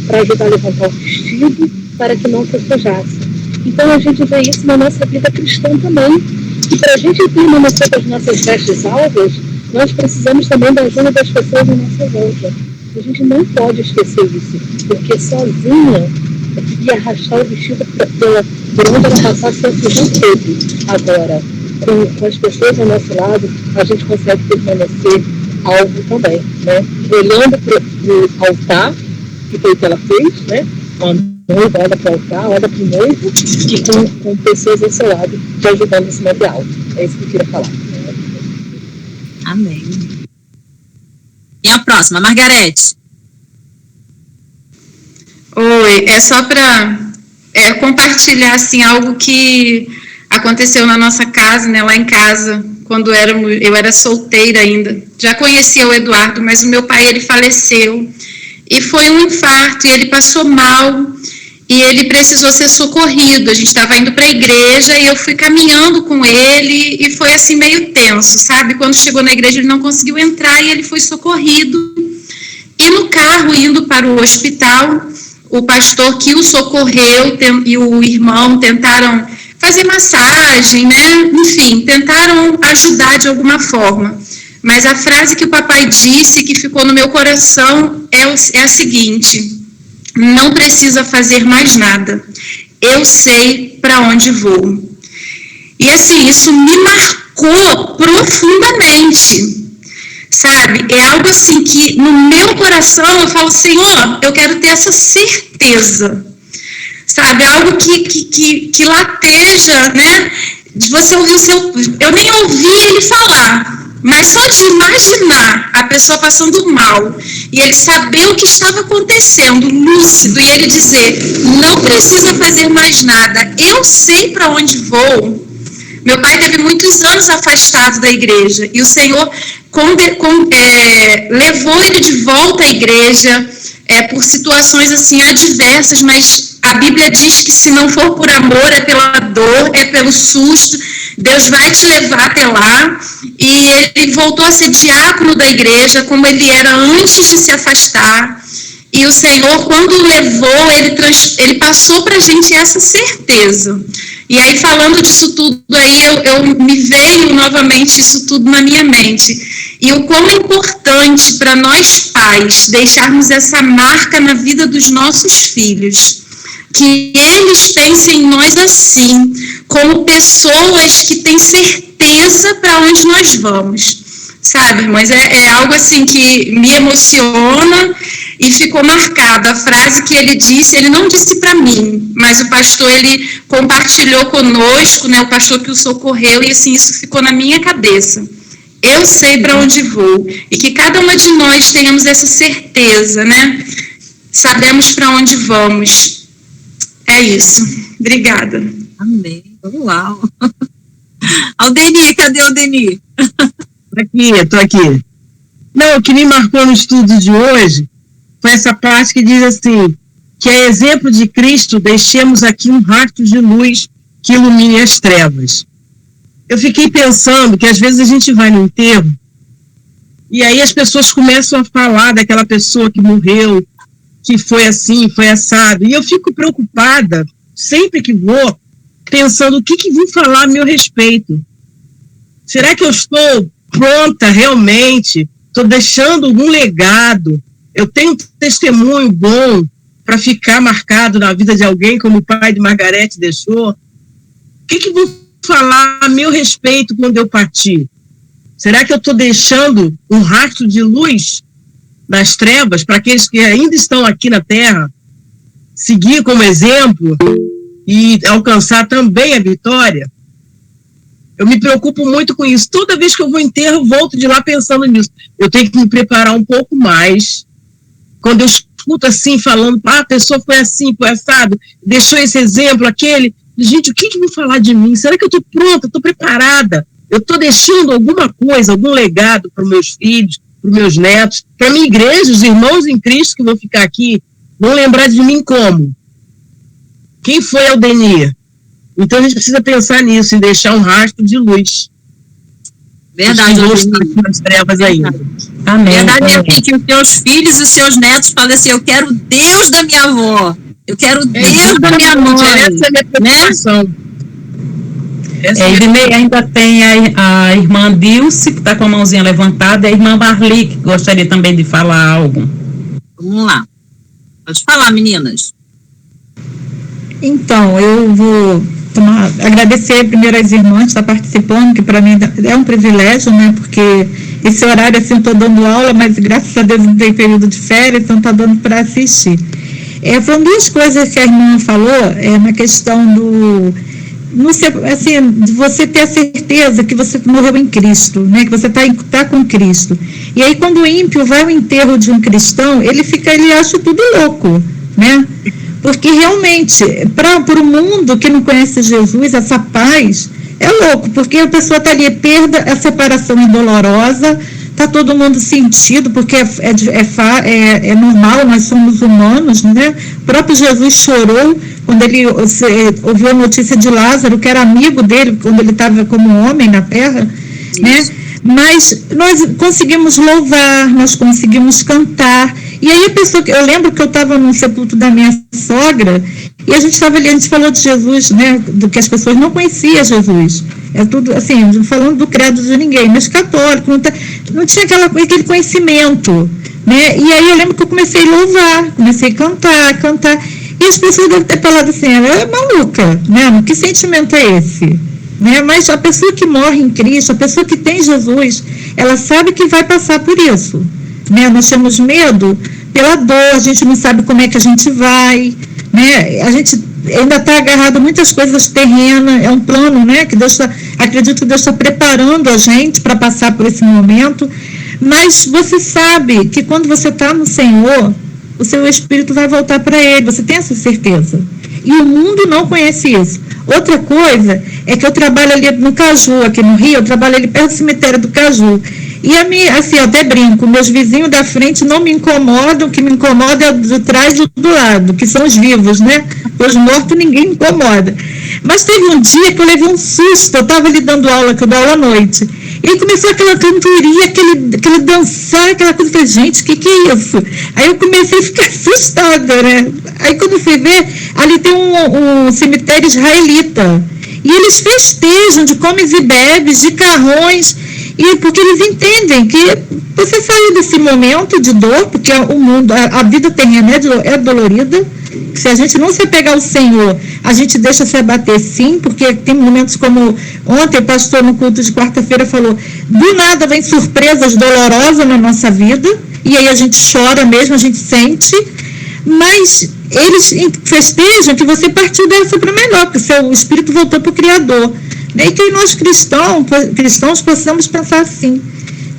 para ajudar a levantar o vestido para que não se sujasse. Então a gente vê isso na nossa vida cristã também. E para a gente permanecer com as nossas vestes alvas, nós precisamos também da ajuda das pessoas à nossa volta. A gente não pode esquecer isso, porque sozinha ia arrastar o vestido por onde ela passasse o tempo todo. Agora, com as pessoas ao nosso lado, a gente consegue permanecer alvo também, né? Olhando para o altar, que foi o que ela fez, né? Noiva, olha para o altar, olha para o noivo e com pessoas ao seu lado te ajudando a se manter alto. É isso que eu queria falar. Amém. E a próxima, Margarete. Oi, é só para compartilhar assim, algo que aconteceu na nossa casa, né, lá em casa, quando eu era solteira ainda. Já conhecia o Eduardo, mas o meu pai, ele faleceu. E foi um infarto, e ele passou mal, e ele precisou ser socorrido. A gente estava indo para a igreja, e eu fui caminhando com ele, e foi assim meio tenso, sabe? Quando chegou na igreja, ele não conseguiu entrar, e ele foi socorrido. E no carro, indo para o hospital, o pastor que o socorreu e o irmão tentaram fazer massagem, né? Enfim, tentaram ajudar de alguma forma. Mas a frase que o papai disse, que ficou no meu coração, é a seguinte: não precisa fazer mais nada, eu sei para onde vou. E assim, isso me marcou profundamente, sabe? É algo assim que no meu coração eu falo, Senhor, eu quero ter essa certeza, sabe? Algo que lateja, né? De você ouvir o seu... Eu nem ouvi ele falar, mas só de imaginar a pessoa passando mal e ele saber o que estava acontecendo, lúcido, e ele dizer, não precisa fazer mais nada, eu sei para onde vou. Meu pai teve muitos anos afastado da igreja e o Senhor levou ele de volta à igreja por situações assim adversas, mas a Bíblia diz que se não for por amor, é pela dor, é pelo susto. Deus vai te levar até lá. E ele voltou a ser diácono da igreja, como ele era antes de se afastar. E o Senhor, quando o levou, ele passou para a gente essa certeza. E aí, falando disso tudo, aí me veio novamente isso tudo na minha mente. E o quão é importante para nós pais deixarmos essa marca na vida dos nossos filhos. Que eles pensem em nós assim, como pessoas que têm certeza certeza para onde nós vamos. Sabe, irmãs, é algo assim que me emociona e ficou marcado. A frase que ele disse, ele não disse para mim, mas o pastor, ele compartilhou conosco, né, o pastor que o socorreu, e assim, isso ficou na minha cabeça. Eu sei para onde vou, e que cada uma de nós tenhamos essa certeza, né? Sabemos para onde vamos. É isso. Obrigada. Amém. Uau. Aldeni, cadê Aldeni? Estou aqui. Não, o que me marcou no estudo de hoje foi essa parte que diz assim, que a exemplo de Cristo, deixemos aqui um rastro de luz que ilumine as trevas. Eu fiquei pensando que às vezes a gente vai no enterro e aí as pessoas começam a falar daquela pessoa que morreu, que foi assim, foi assado, e eu fico preocupada, sempre que vou, pensando o que vão falar a meu respeito. Será que eu estou pronta realmente? Estou deixando algum legado? Eu tenho um testemunho bom para ficar marcado na vida de alguém, como o pai de Margarete deixou? O que vão falar a meu respeito quando eu partir? Será que eu estou deixando um rastro de luz nas trevas para aqueles que ainda estão aqui na Terra seguir como exemplo e alcançar também a vitória? Eu me preocupo muito com isso. Toda vez que eu vou em enterro, eu volto de lá pensando nisso. Eu tenho que me preparar um pouco mais. Quando eu escuto assim, falando, a pessoa foi assim, foi assado, deixou esse exemplo, aquele. Gente, o que vão falar de mim? Será que eu estou pronta, estou preparada? Eu estou deixando alguma coisa, algum legado para os meus filhos, para os meus netos, para a minha igreja, os irmãos em Cristo que vão ficar aqui, vão lembrar de mim como? Quem foi Aldeni? Então a gente precisa pensar nisso, em deixar um rastro de luz. Verdade, nas trevas ainda. Amém. Verdade é que os seus filhos e os seus netos falam assim, eu quero Deus da minha avó, eu quero Deus da minha mãe. Essa é a minha preocupação. Né? Ednei, ainda tem a irmã Dilce, que está com a mãozinha levantada, e a irmã Marli, que gostaria também de falar algo. Vamos lá. Pode falar, meninas. Então, eu vou agradecer primeiro às irmãs que estão participando, que para mim é um privilégio, né, porque esse horário assim eu estou dando aula, mas graças a Deus não tem período de férias, então está dando para assistir. Foram duas coisas que a irmã falou, na questão do, não sei, assim, de você ter a certeza que você morreu em Cristo, né, que você está com Cristo. E aí quando o ímpio vai ao enterro de um cristão, ele acha tudo louco, né? Porque realmente, para o mundo que não conhece Jesus, essa paz é louco, porque a pessoa está ali, a separação é dolorosa, está todo mundo sentido, porque é normal, nós somos humanos, né? O próprio Jesus chorou quando ele ouviu a notícia de Lázaro, que era amigo dele, quando ele estava como homem na terra, né? Mas nós conseguimos louvar, nós conseguimos cantar. E aí eu lembro que eu estava no sepulcro da minha sogra, e a gente estava ali, a gente falou de Jesus, né, do que as pessoas não conheciam Jesus. É tudo, assim, não falando do credo de ninguém, mas católico, não tinha aquele conhecimento, né? E aí eu lembro que eu comecei a louvar, comecei a cantar, e as pessoas devem ter falado assim, ela é maluca, né? Que sentimento é esse? Né? Mas a pessoa que morre em Cristo, a pessoa que tem Jesus, ela sabe que vai passar por isso. Né? Nós temos medo pela dor, a gente não sabe como é que a gente vai, né? A gente ainda está agarrado a muitas coisas terrenas, é um plano, né? Que Deus acredito que Deus está preparando a gente para passar por esse momento, mas você sabe que quando você está no Senhor, o seu espírito vai voltar para Ele, você tem essa certeza, e o mundo não conhece isso. Outra coisa é que eu trabalho ali no Caju, aqui no Rio, eu trabalho ali perto do cemitério do Caju. E a minha, assim, eu até brinco, meus vizinhos da frente não me incomodam, o que me incomoda é de trás e do lado, que são os vivos, né? Os mortos ninguém me incomoda. Mas teve um dia que eu levei um susto, eu estava ali dando aula, que eu dou aula à noite. E aí começou aquela cantoria, aquele dançar, aquela coisa, eu falei, gente, o que é isso? Aí eu comecei a ficar assustada, né? Aí quando eu fui ver, ali tem um cemitério israelita. E eles festejam de comes e bebes, de carrões, e porque eles entendem que você saiu desse momento de dor, porque o mundo, a vida terrena é dolorida, Se a gente não se apegar ao Senhor, a gente deixa se abater sim, porque tem momentos como ontem o pastor no culto de quarta-feira falou, do nada vem surpresas dolorosas na nossa vida, e aí a gente chora mesmo, a gente sente, mas eles festejam que você partiu dessa para melhor, porque o seu espírito voltou para o Criador. E que nós cristãos possamos pensar assim,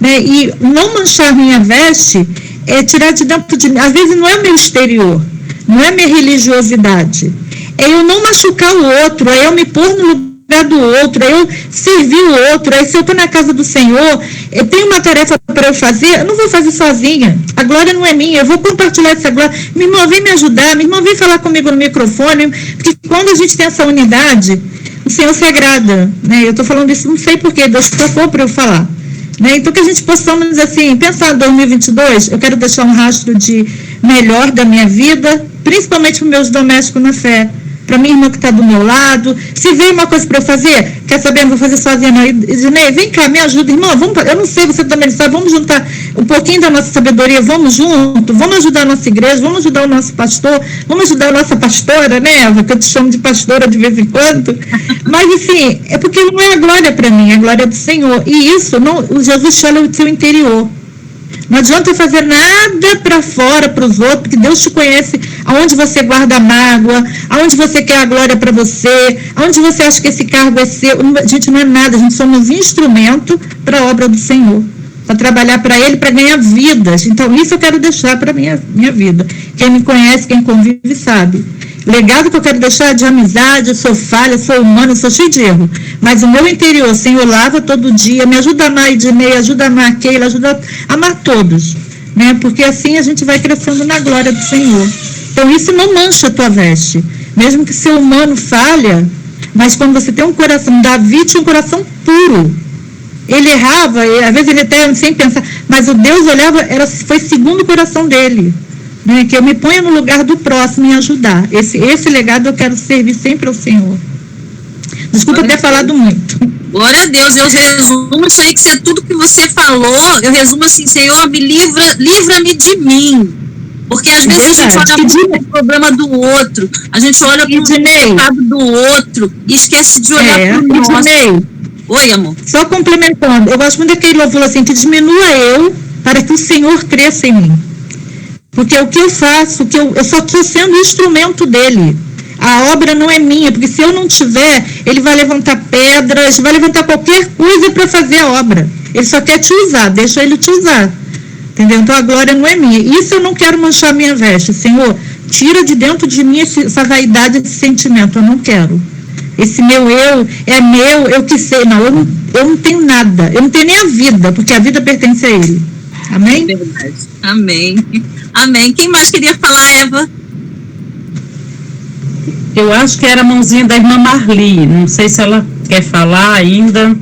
né? E não manchar minha veste é tirar de dentro de mim. Às vezes não é meu exterior, não é minha religiosidade, é eu não machucar o outro, é eu me pôr no lugar do outro, é eu servir o outro. Aí se eu estou na casa do Senhor, eu tenho uma tarefa para eu fazer, eu não vou fazer sozinha, a glória não é minha, eu vou compartilhar essa glória. Minha irmã, vem me ajudar, minha irmã, vem falar comigo no microfone, porque quando a gente tem essa unidade, o Senhor se agrada, né? Eu estou falando isso, não sei porquê, Deus tocou para eu falar, né? Então que a gente possamos, assim, pensar em 2022, eu quero deixar um rastro de melhor da minha vida, principalmente para os meus domésticos na fé, para minha irmã que está do meu lado. Se vem uma coisa para eu fazer, quer saber, não vou fazer sozinha não, Ednei, vem cá, me ajuda, irmã, eu não sei, você também sabe, vamos juntar um pouquinho da nossa sabedoria, vamos junto, vamos ajudar a nossa igreja, vamos ajudar o nosso pastor, vamos ajudar a nossa pastora, né, Eva, que eu te chamo de pastora de vez em quando, mas assim, é porque não é a glória para mim, é a glória do Senhor, e isso, não, o Jesus olha o seu interior. Não adianta fazer nada para fora, para os outros, porque Deus te conhece aonde você guarda a mágoa, aonde você quer a glória para você, aonde você acha que esse cargo é seu. A gente não é nada, a gente somos instrumento para a obra do Senhor, para trabalhar para Ele, para ganhar vidas. Então, isso eu quero deixar para a minha vida. Quem me conhece, quem convive, sabe. Legado que eu quero deixar é de amizade, eu sou falha, sou humana, sou cheio de erro. Mas o meu interior, Senhor, lava todo dia, me ajuda a amar a Ednei, ajuda a amar a Keila, ajuda a amar todos, né? Porque assim a gente vai crescendo na glória do Senhor. Então isso não mancha a tua veste. Mesmo que ser humano falha, mas quando você tem um coração, Davi tinha um coração puro. Ele errava, às vezes ele até sem pensar, mas o Deus olhava, foi segundo o coração dele. Né, que eu me ponha no lugar do próximo e ajudar. Esse legado eu quero servir sempre ao Senhor. Desculpa ter falado muito. Glória a Deus, eu resumo isso aí, que tudo que você falou, eu resumo assim, Senhor, livra-me de mim. Porque às vezes a gente olha para o problema do outro, a gente olha para o pecado do outro e esquece de olhar para o nosso. Oi, amor. Só complementando, eu gosto muito daquele louvor assim, que diminua eu para que o Senhor cresça em mim. Porque o que eu faço, eu só estou sendo instrumento dele. A obra não é minha, porque se eu não tiver, ele vai levantar pedras, vai levantar qualquer coisa para fazer a obra. Ele só quer te usar, deixa ele te usar. Entendeu? Então a glória não é minha. Isso eu não quero manchar minha veste. Senhor, tira de dentro de mim essa vaidade, esse sentimento. Eu não quero. Esse meu eu é meu, eu que sei. Não, eu não tenho nada. Eu não tenho nem a vida, porque a vida pertence a ele. Amém? É verdade. Amém. Amém. Quem mais queria falar, Eva? Eu acho que era a mãozinha da irmã Marli. Não sei se ela quer falar ainda.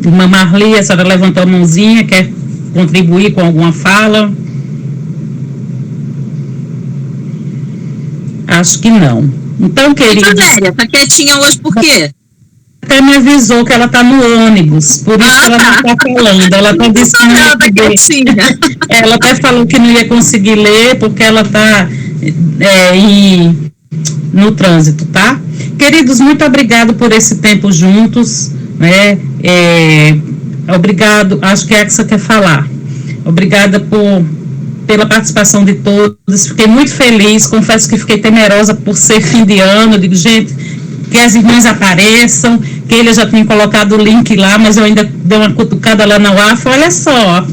Irmã Marli, a senhora levantou a mãozinha, quer contribuir com alguma fala? Acho que não. Então, querida... Valéria, tá quietinha hoje por quê? Até me avisou que ela está no ônibus, por isso que ela não está falando. Ela até disse que não ia poder. Ela até falou que não ia conseguir ler, porque ela está no trânsito, tá? Queridos, muito obrigado por esse tempo juntos, né? Obrigado, acho que é a que você quer falar. Obrigada pela participação de todos, fiquei muito feliz, confesso que fiquei temerosa por ser fim de ano, digo, gente, que as irmãs apareçam, que ele já tinha colocado o link lá, mas eu ainda dei uma cutucada lá na UAF, olha só,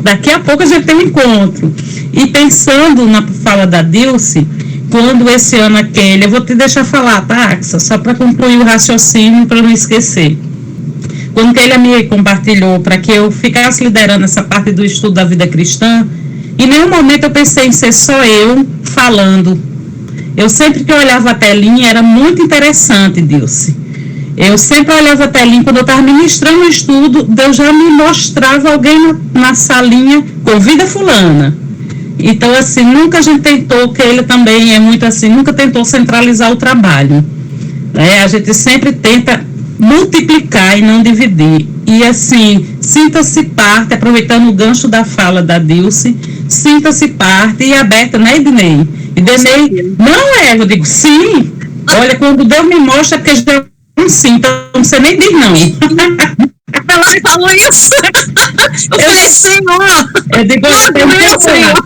daqui a pouco a gente tem um encontro. E pensando na fala da Dilce, quando esse ano aquele, eu vou te deixar falar, tá, Axa, só para concluir o raciocínio, para não esquecer. Quando Keila me compartilhou para que eu ficasse liderando essa parte do estudo da vida cristã, em nenhum momento eu pensei em ser só eu falando. Eu sempre que olhava a telinha, era muito interessante, Dilce. Eu sempre olhava a telinha, quando eu estava ministrando o estudo, Deus já me mostrava alguém na salinha, convida fulana. Então, assim, nunca a gente tentou, que ele também é muito assim, nunca tentou centralizar o trabalho. A gente sempre tenta multiplicar e não dividir. E, assim, sinta-se parte, aproveitando o gancho da fala da Dilce, sinta-se parte e aberta, né, Ednei? Ednei, não é, eu digo, sim. Olha, quando Deus me mostra, porque já é um sim, então você nem diz não. Ela me falou isso. Eu falei, Senhor. Eu digo, Senhor.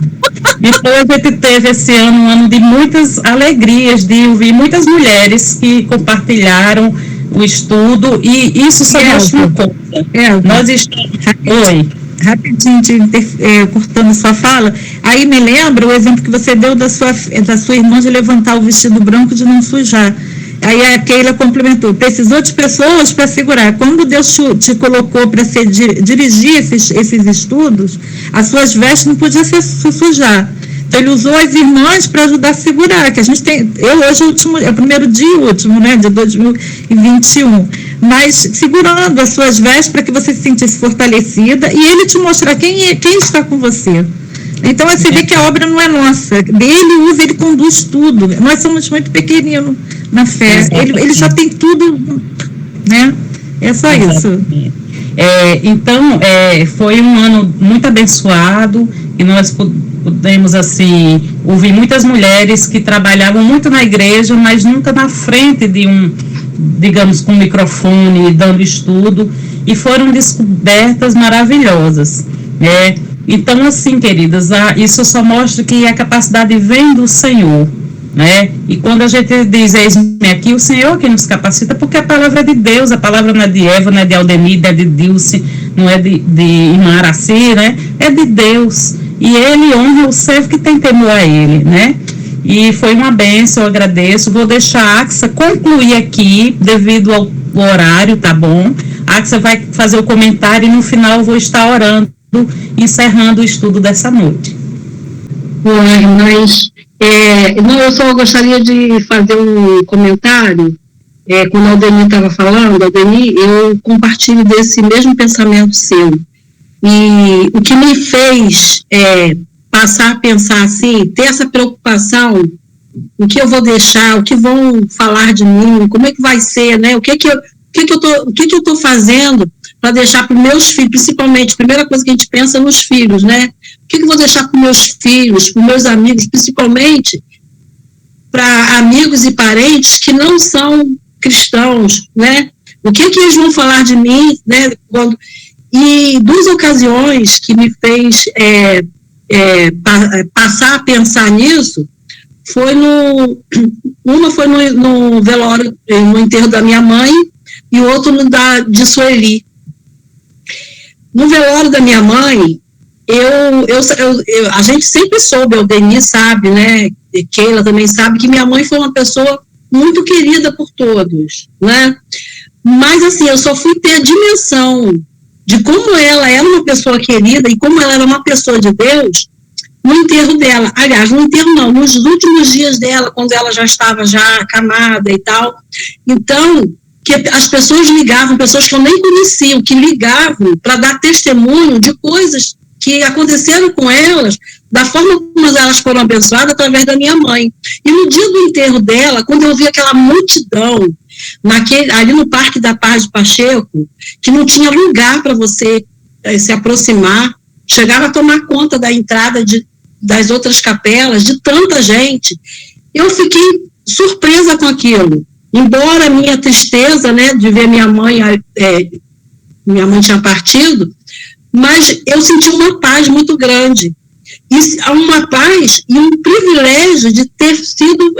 Então, a gente teve esse ano um ano de muitas alegrias, de ouvir muitas mulheres que compartilharam o estudo, e isso só mostra uma coisa. Nós estamos... Oi. Rapidinho, cortando sua fala, aí me lembra o exemplo que você deu da sua irmã de levantar o vestido branco de não sujar. Aí a Keila complementou, precisou de pessoas para segurar. Quando Deus te colocou para dirigir esses estudos, as suas vestes não podiam se sujar. Então ele usou as irmãs para ajudar a segurar, que a gente tem, hoje é o primeiro dia último, né, de 2021, mas segurando as suas vestes para que você se sentisse fortalecida e ele te mostrar quem está com você. Então você vê que a obra não é nossa, ele usa, ele conduz tudo, nós somos muito pequeninos na fé, ele já tem tudo, né, é só isso. Então, foi um ano muito abençoado, e nós pudemos, assim, ouvir muitas mulheres que trabalhavam muito na igreja, mas nunca na frente de digamos, com um microfone, dando estudo, e foram descobertas maravilhosas, né? Então, assim, queridas, isso só mostra que a capacidade vem do Senhor, né? E quando a gente diz, eis-me aqui, o Senhor que nos capacita, porque a palavra é de Deus, a palavra não é de Eva, não é de Aldenir, não é de Dilce, não é de irmã Araci, né? É de Deus, e Ele honra o servo que tem temor a Ele, né? E foi uma bênção, eu agradeço. Vou deixar a Axa concluir aqui, devido ao horário, tá bom? A Axa vai fazer o comentário e no final eu vou estar orando, encerrando o estudo dessa noite. Oi, mas eu só gostaria de fazer um comentário. Quando a Aldenir estava falando, Aldenir, eu compartilho desse mesmo pensamento seu. E o que me fez passar a pensar assim, ter essa preocupação, o que eu vou deixar, o que vão falar de mim, como é que vai ser, né? O que eu estou fazendo para deixar para os meus filhos, principalmente, a primeira coisa que a gente pensa é nos filhos, né? O que eu vou deixar para os meus filhos, para os meus amigos, principalmente para amigos e parentes que não são cristãos, né? O que eles vão falar de mim, né? E duas ocasiões que me fez passar a pensar nisso, uma foi no velório, no enterro da minha mãe, e o outro de Sueli. No velório da minha mãe, a gente sempre soube, o Denis sabe, né, Keila também sabe, que minha mãe foi uma pessoa muito querida por todos, né, mas assim, eu só fui ter a dimensão de como ela era uma pessoa querida e como ela era uma pessoa de Deus no enterro dela. Aliás, no enterro não, nos últimos dias dela, quando ela já estava acamada e tal. Então, que as pessoas ligavam, pessoas que eu nem conhecia, que ligavam para dar testemunho de coisas que aconteceram com elas, da forma como elas foram abençoadas através da minha mãe. E no dia do enterro dela, quando eu vi aquela multidão, ali no Parque da Paz de Pacheco, que não tinha lugar para você se aproximar, chegava a tomar conta da entrada das outras capelas, de tanta gente, eu fiquei surpresa com aquilo. Embora a minha tristeza, né, de ver minha mãe tinha partido, mas eu senti uma paz muito grande. E uma paz e um privilégio de ter sido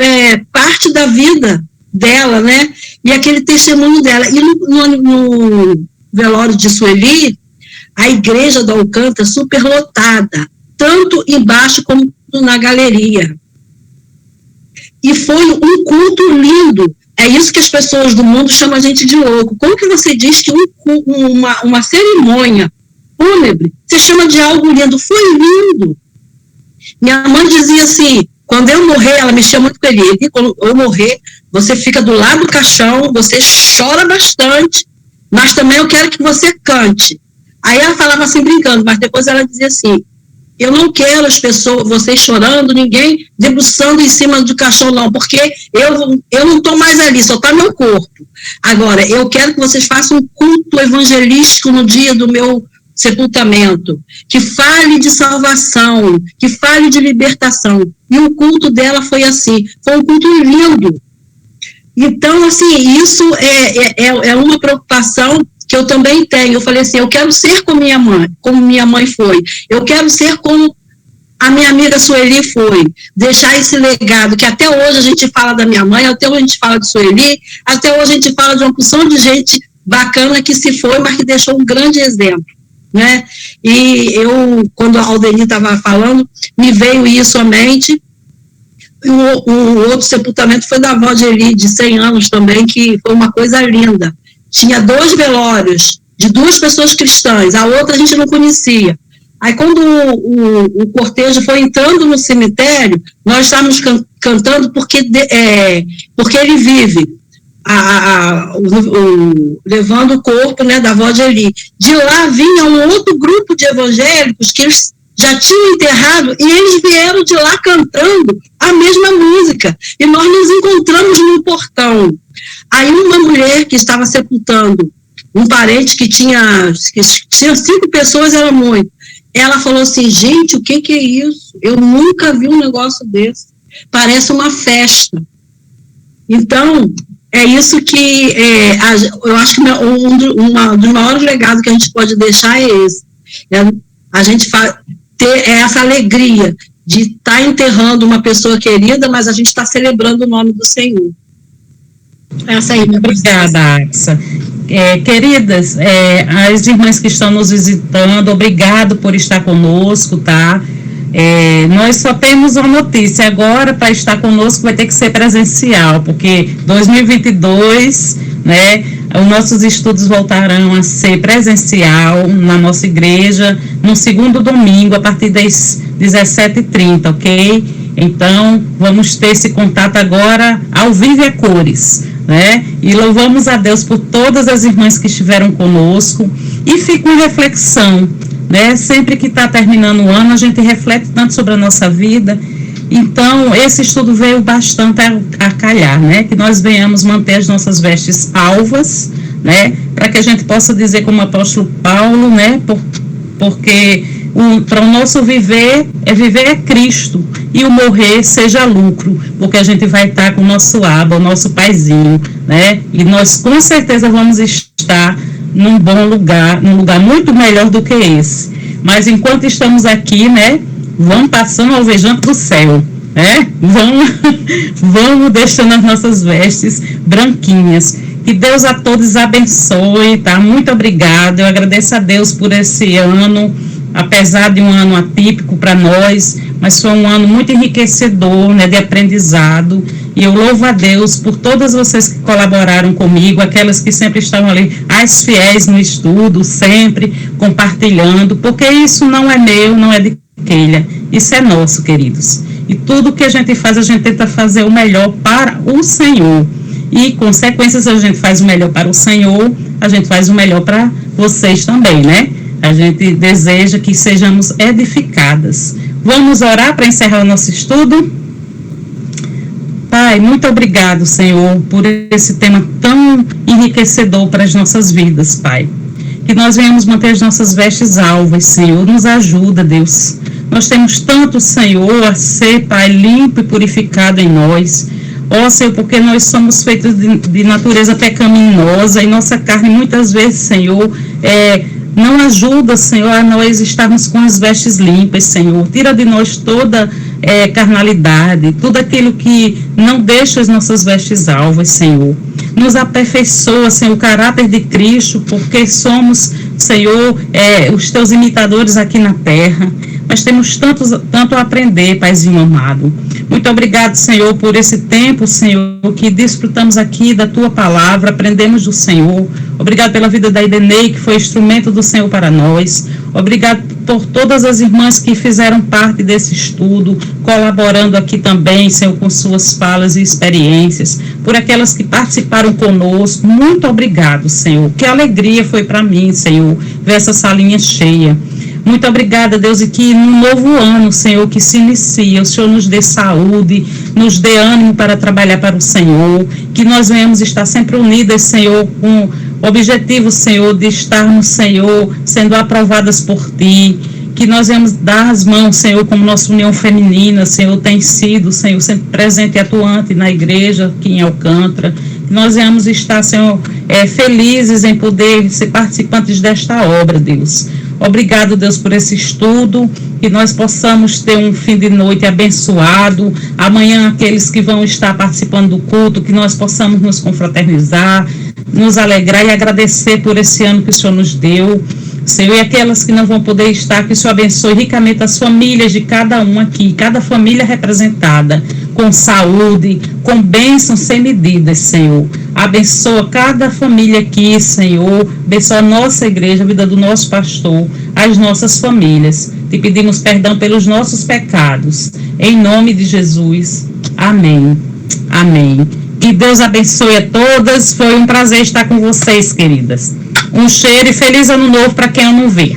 parte da vida dela, né? E aquele testemunho dela. E no velório de Sueli, a igreja da Alcântara superlotada, tanto embaixo como na galeria. E foi um culto lindo. É isso que as pessoas do mundo chamam a gente de louco. Como que você diz que uma cerimônia fúnebre, você chama de algo lindo? Foi lindo. Minha mãe dizia assim, quando eu morrer, ela mexia muito com ele, quando eu morrer, você fica do lado do caixão, você chora bastante, mas também eu quero que você cante. Aí ela falava assim, brincando, mas depois ela dizia assim, eu não quero as pessoas, vocês chorando, ninguém debruçando em cima do caixão, não, porque eu não estou mais ali, só está meu corpo. Agora, eu quero que vocês façam um culto evangelístico no dia do meu sepultamento, que fale de salvação, que fale de libertação. E o culto dela foi assim, foi um culto lindo. Então, assim, isso é uma preocupação que eu também tenho. Eu falei assim, eu quero ser como minha mãe foi. Eu quero ser como a minha amiga Sueli foi. Deixar esse legado, que até hoje a gente fala da minha mãe, até hoje a gente fala de Sueli, até hoje a gente fala de uma porção de gente bacana que se foi, mas que deixou um grande exemplo, né? E eu, quando a Aldeni estava falando, me veio isso à mente. O outro sepultamento foi da avó de Eli, de 100 anos também, que foi uma coisa linda. Tinha 2 velórios de 2 pessoas cristãs, a outra a gente não conhecia. Aí quando o cortejo foi entrando no cemitério, nós estávamos cantando porque ele vive, levando o corpo, né, da avó de Eli. De lá vinha um outro grupo de evangélicos que eles já tinham enterrado e eles vieram de lá cantando a mesma música. E nós nos encontramos no portão. Aí uma mulher que estava sepultando um parente que tinha 5 pessoas, era muito. Ela falou assim, gente, o que é isso? Eu nunca vi um negócio desse. Parece uma festa. Então, é isso que eu acho que um dos maiores legados que a gente pode deixar é esse. A gente ter essa alegria de estar enterrando uma pessoa querida, mas a gente está celebrando o nome do Senhor. Essa aí, obrigada, Axa. Queridas, as irmãs que estão nos visitando, obrigado por estar conosco, tá? Nós só temos uma notícia agora, para estar conosco vai ter que ser presencial, porque 2022, né, os nossos estudos voltarão a ser presencial na nossa igreja, no segundo domingo, a partir das 17h30, ok? Então, vamos ter esse contato agora ao vivo e a cores, né? E louvamos a Deus por todas as irmãs que estiveram conosco, e fica uma reflexão, né? Sempre que está terminando o ano, a gente reflete tanto sobre a nossa vida. Então, esse estudo veio bastante a calhar, né? Que nós venhamos manter as nossas vestes alvas, né? Para que a gente possa dizer como o apóstolo Paulo, né? Porque para o nosso viver é Cristo, e o morrer seja lucro, porque a gente vai estar com o nosso Abba, o nosso paizinho, né? E nós com certeza vamos estar num bom lugar, num lugar muito melhor do que esse. Mas enquanto estamos aqui, né? Vamos passando alvejante do céu, né? Vamos deixando as nossas vestes branquinhas. Que Deus a todos abençoe, tá? Muito obrigada. Eu agradeço a Deus por esse ano, apesar de um ano atípico para nós, mas foi um ano muito enriquecedor, né, de aprendizado, e eu louvo a Deus por todas vocês que colaboraram comigo, aquelas que sempre estavam ali, as fiéis no estudo, sempre compartilhando, porque isso não é meu, não é de Keila, isso é nosso, queridos. E tudo que a gente faz, a gente tenta fazer o melhor para o Senhor. E, consequências, a gente faz o melhor para o Senhor, a gente faz o melhor para vocês também, né? A gente deseja que sejamos edificadas. Vamos orar para encerrar o nosso estudo? Pai, muito obrigado, Senhor, por esse tema tão enriquecedor para as nossas vidas, Pai. Que nós venhamos manter as nossas vestes alvas, Senhor. Nos ajuda, Deus. Nós temos tanto, Senhor, a ser, Pai, limpo e purificado em nós. Ó, Senhor, porque nós somos feitos de natureza pecaminosa e nossa carne muitas vezes, Senhor, não ajuda, Senhor, a nós estarmos com as vestes limpas, Senhor. Tira de nós toda carnalidade, tudo aquilo que não deixa as nossas vestes alvas, Senhor. Nos aperfeiçoa, Senhor, o caráter de Cristo, porque somos, Senhor, os teus imitadores aqui na terra. Nós temos tanto a aprender, Paizinho amado. Muito obrigado, Senhor, por esse tempo, Senhor, que desfrutamos aqui da Tua palavra, aprendemos do Senhor. Obrigado pela vida da Idenei, que foi instrumento do Senhor para nós. Obrigado por todas as irmãs que fizeram parte desse estudo, colaborando aqui também, Senhor, com suas falas e experiências. Por aquelas que participaram conosco, muito obrigado, Senhor. Que alegria foi para mim, Senhor, ver essa salinha cheia. Muito obrigada, Deus, e que no novo ano, Senhor, que se inicia, o Senhor nos dê saúde, nos dê ânimo para trabalhar para o Senhor, que nós venhamos estar sempre unidas, Senhor, com o objetivo, Senhor, de estarmos, Senhor, sendo aprovadas por Ti, que nós venhamos dar as mãos, Senhor, como nossa união feminina, Senhor, tem sido, Senhor, sempre presente e atuante na igreja, aqui em Alcântara, que nós venhamos estar, Senhor, felizes em poder ser participantes desta obra, Deus. Obrigado, Deus, por esse estudo, que nós possamos ter um fim de noite abençoado. Amanhã, aqueles que vão estar participando do culto, que nós possamos nos confraternizar, nos alegrar e agradecer por esse ano que o Senhor nos deu. Senhor, e aquelas que não vão poder estar, que o Senhor abençoe ricamente as famílias de cada um aqui, cada família representada, com saúde, com bênçãos sem medidas, Senhor. Abençoa cada família aqui, Senhor. Abençoa a nossa igreja, a vida do nosso pastor, as nossas famílias. Te pedimos perdão pelos nossos pecados. Em nome de Jesus. Amém. Amém. Que Deus abençoe a todas. Foi um prazer estar com vocês, queridas. Um cheiro e feliz ano novo para quem eu não vê.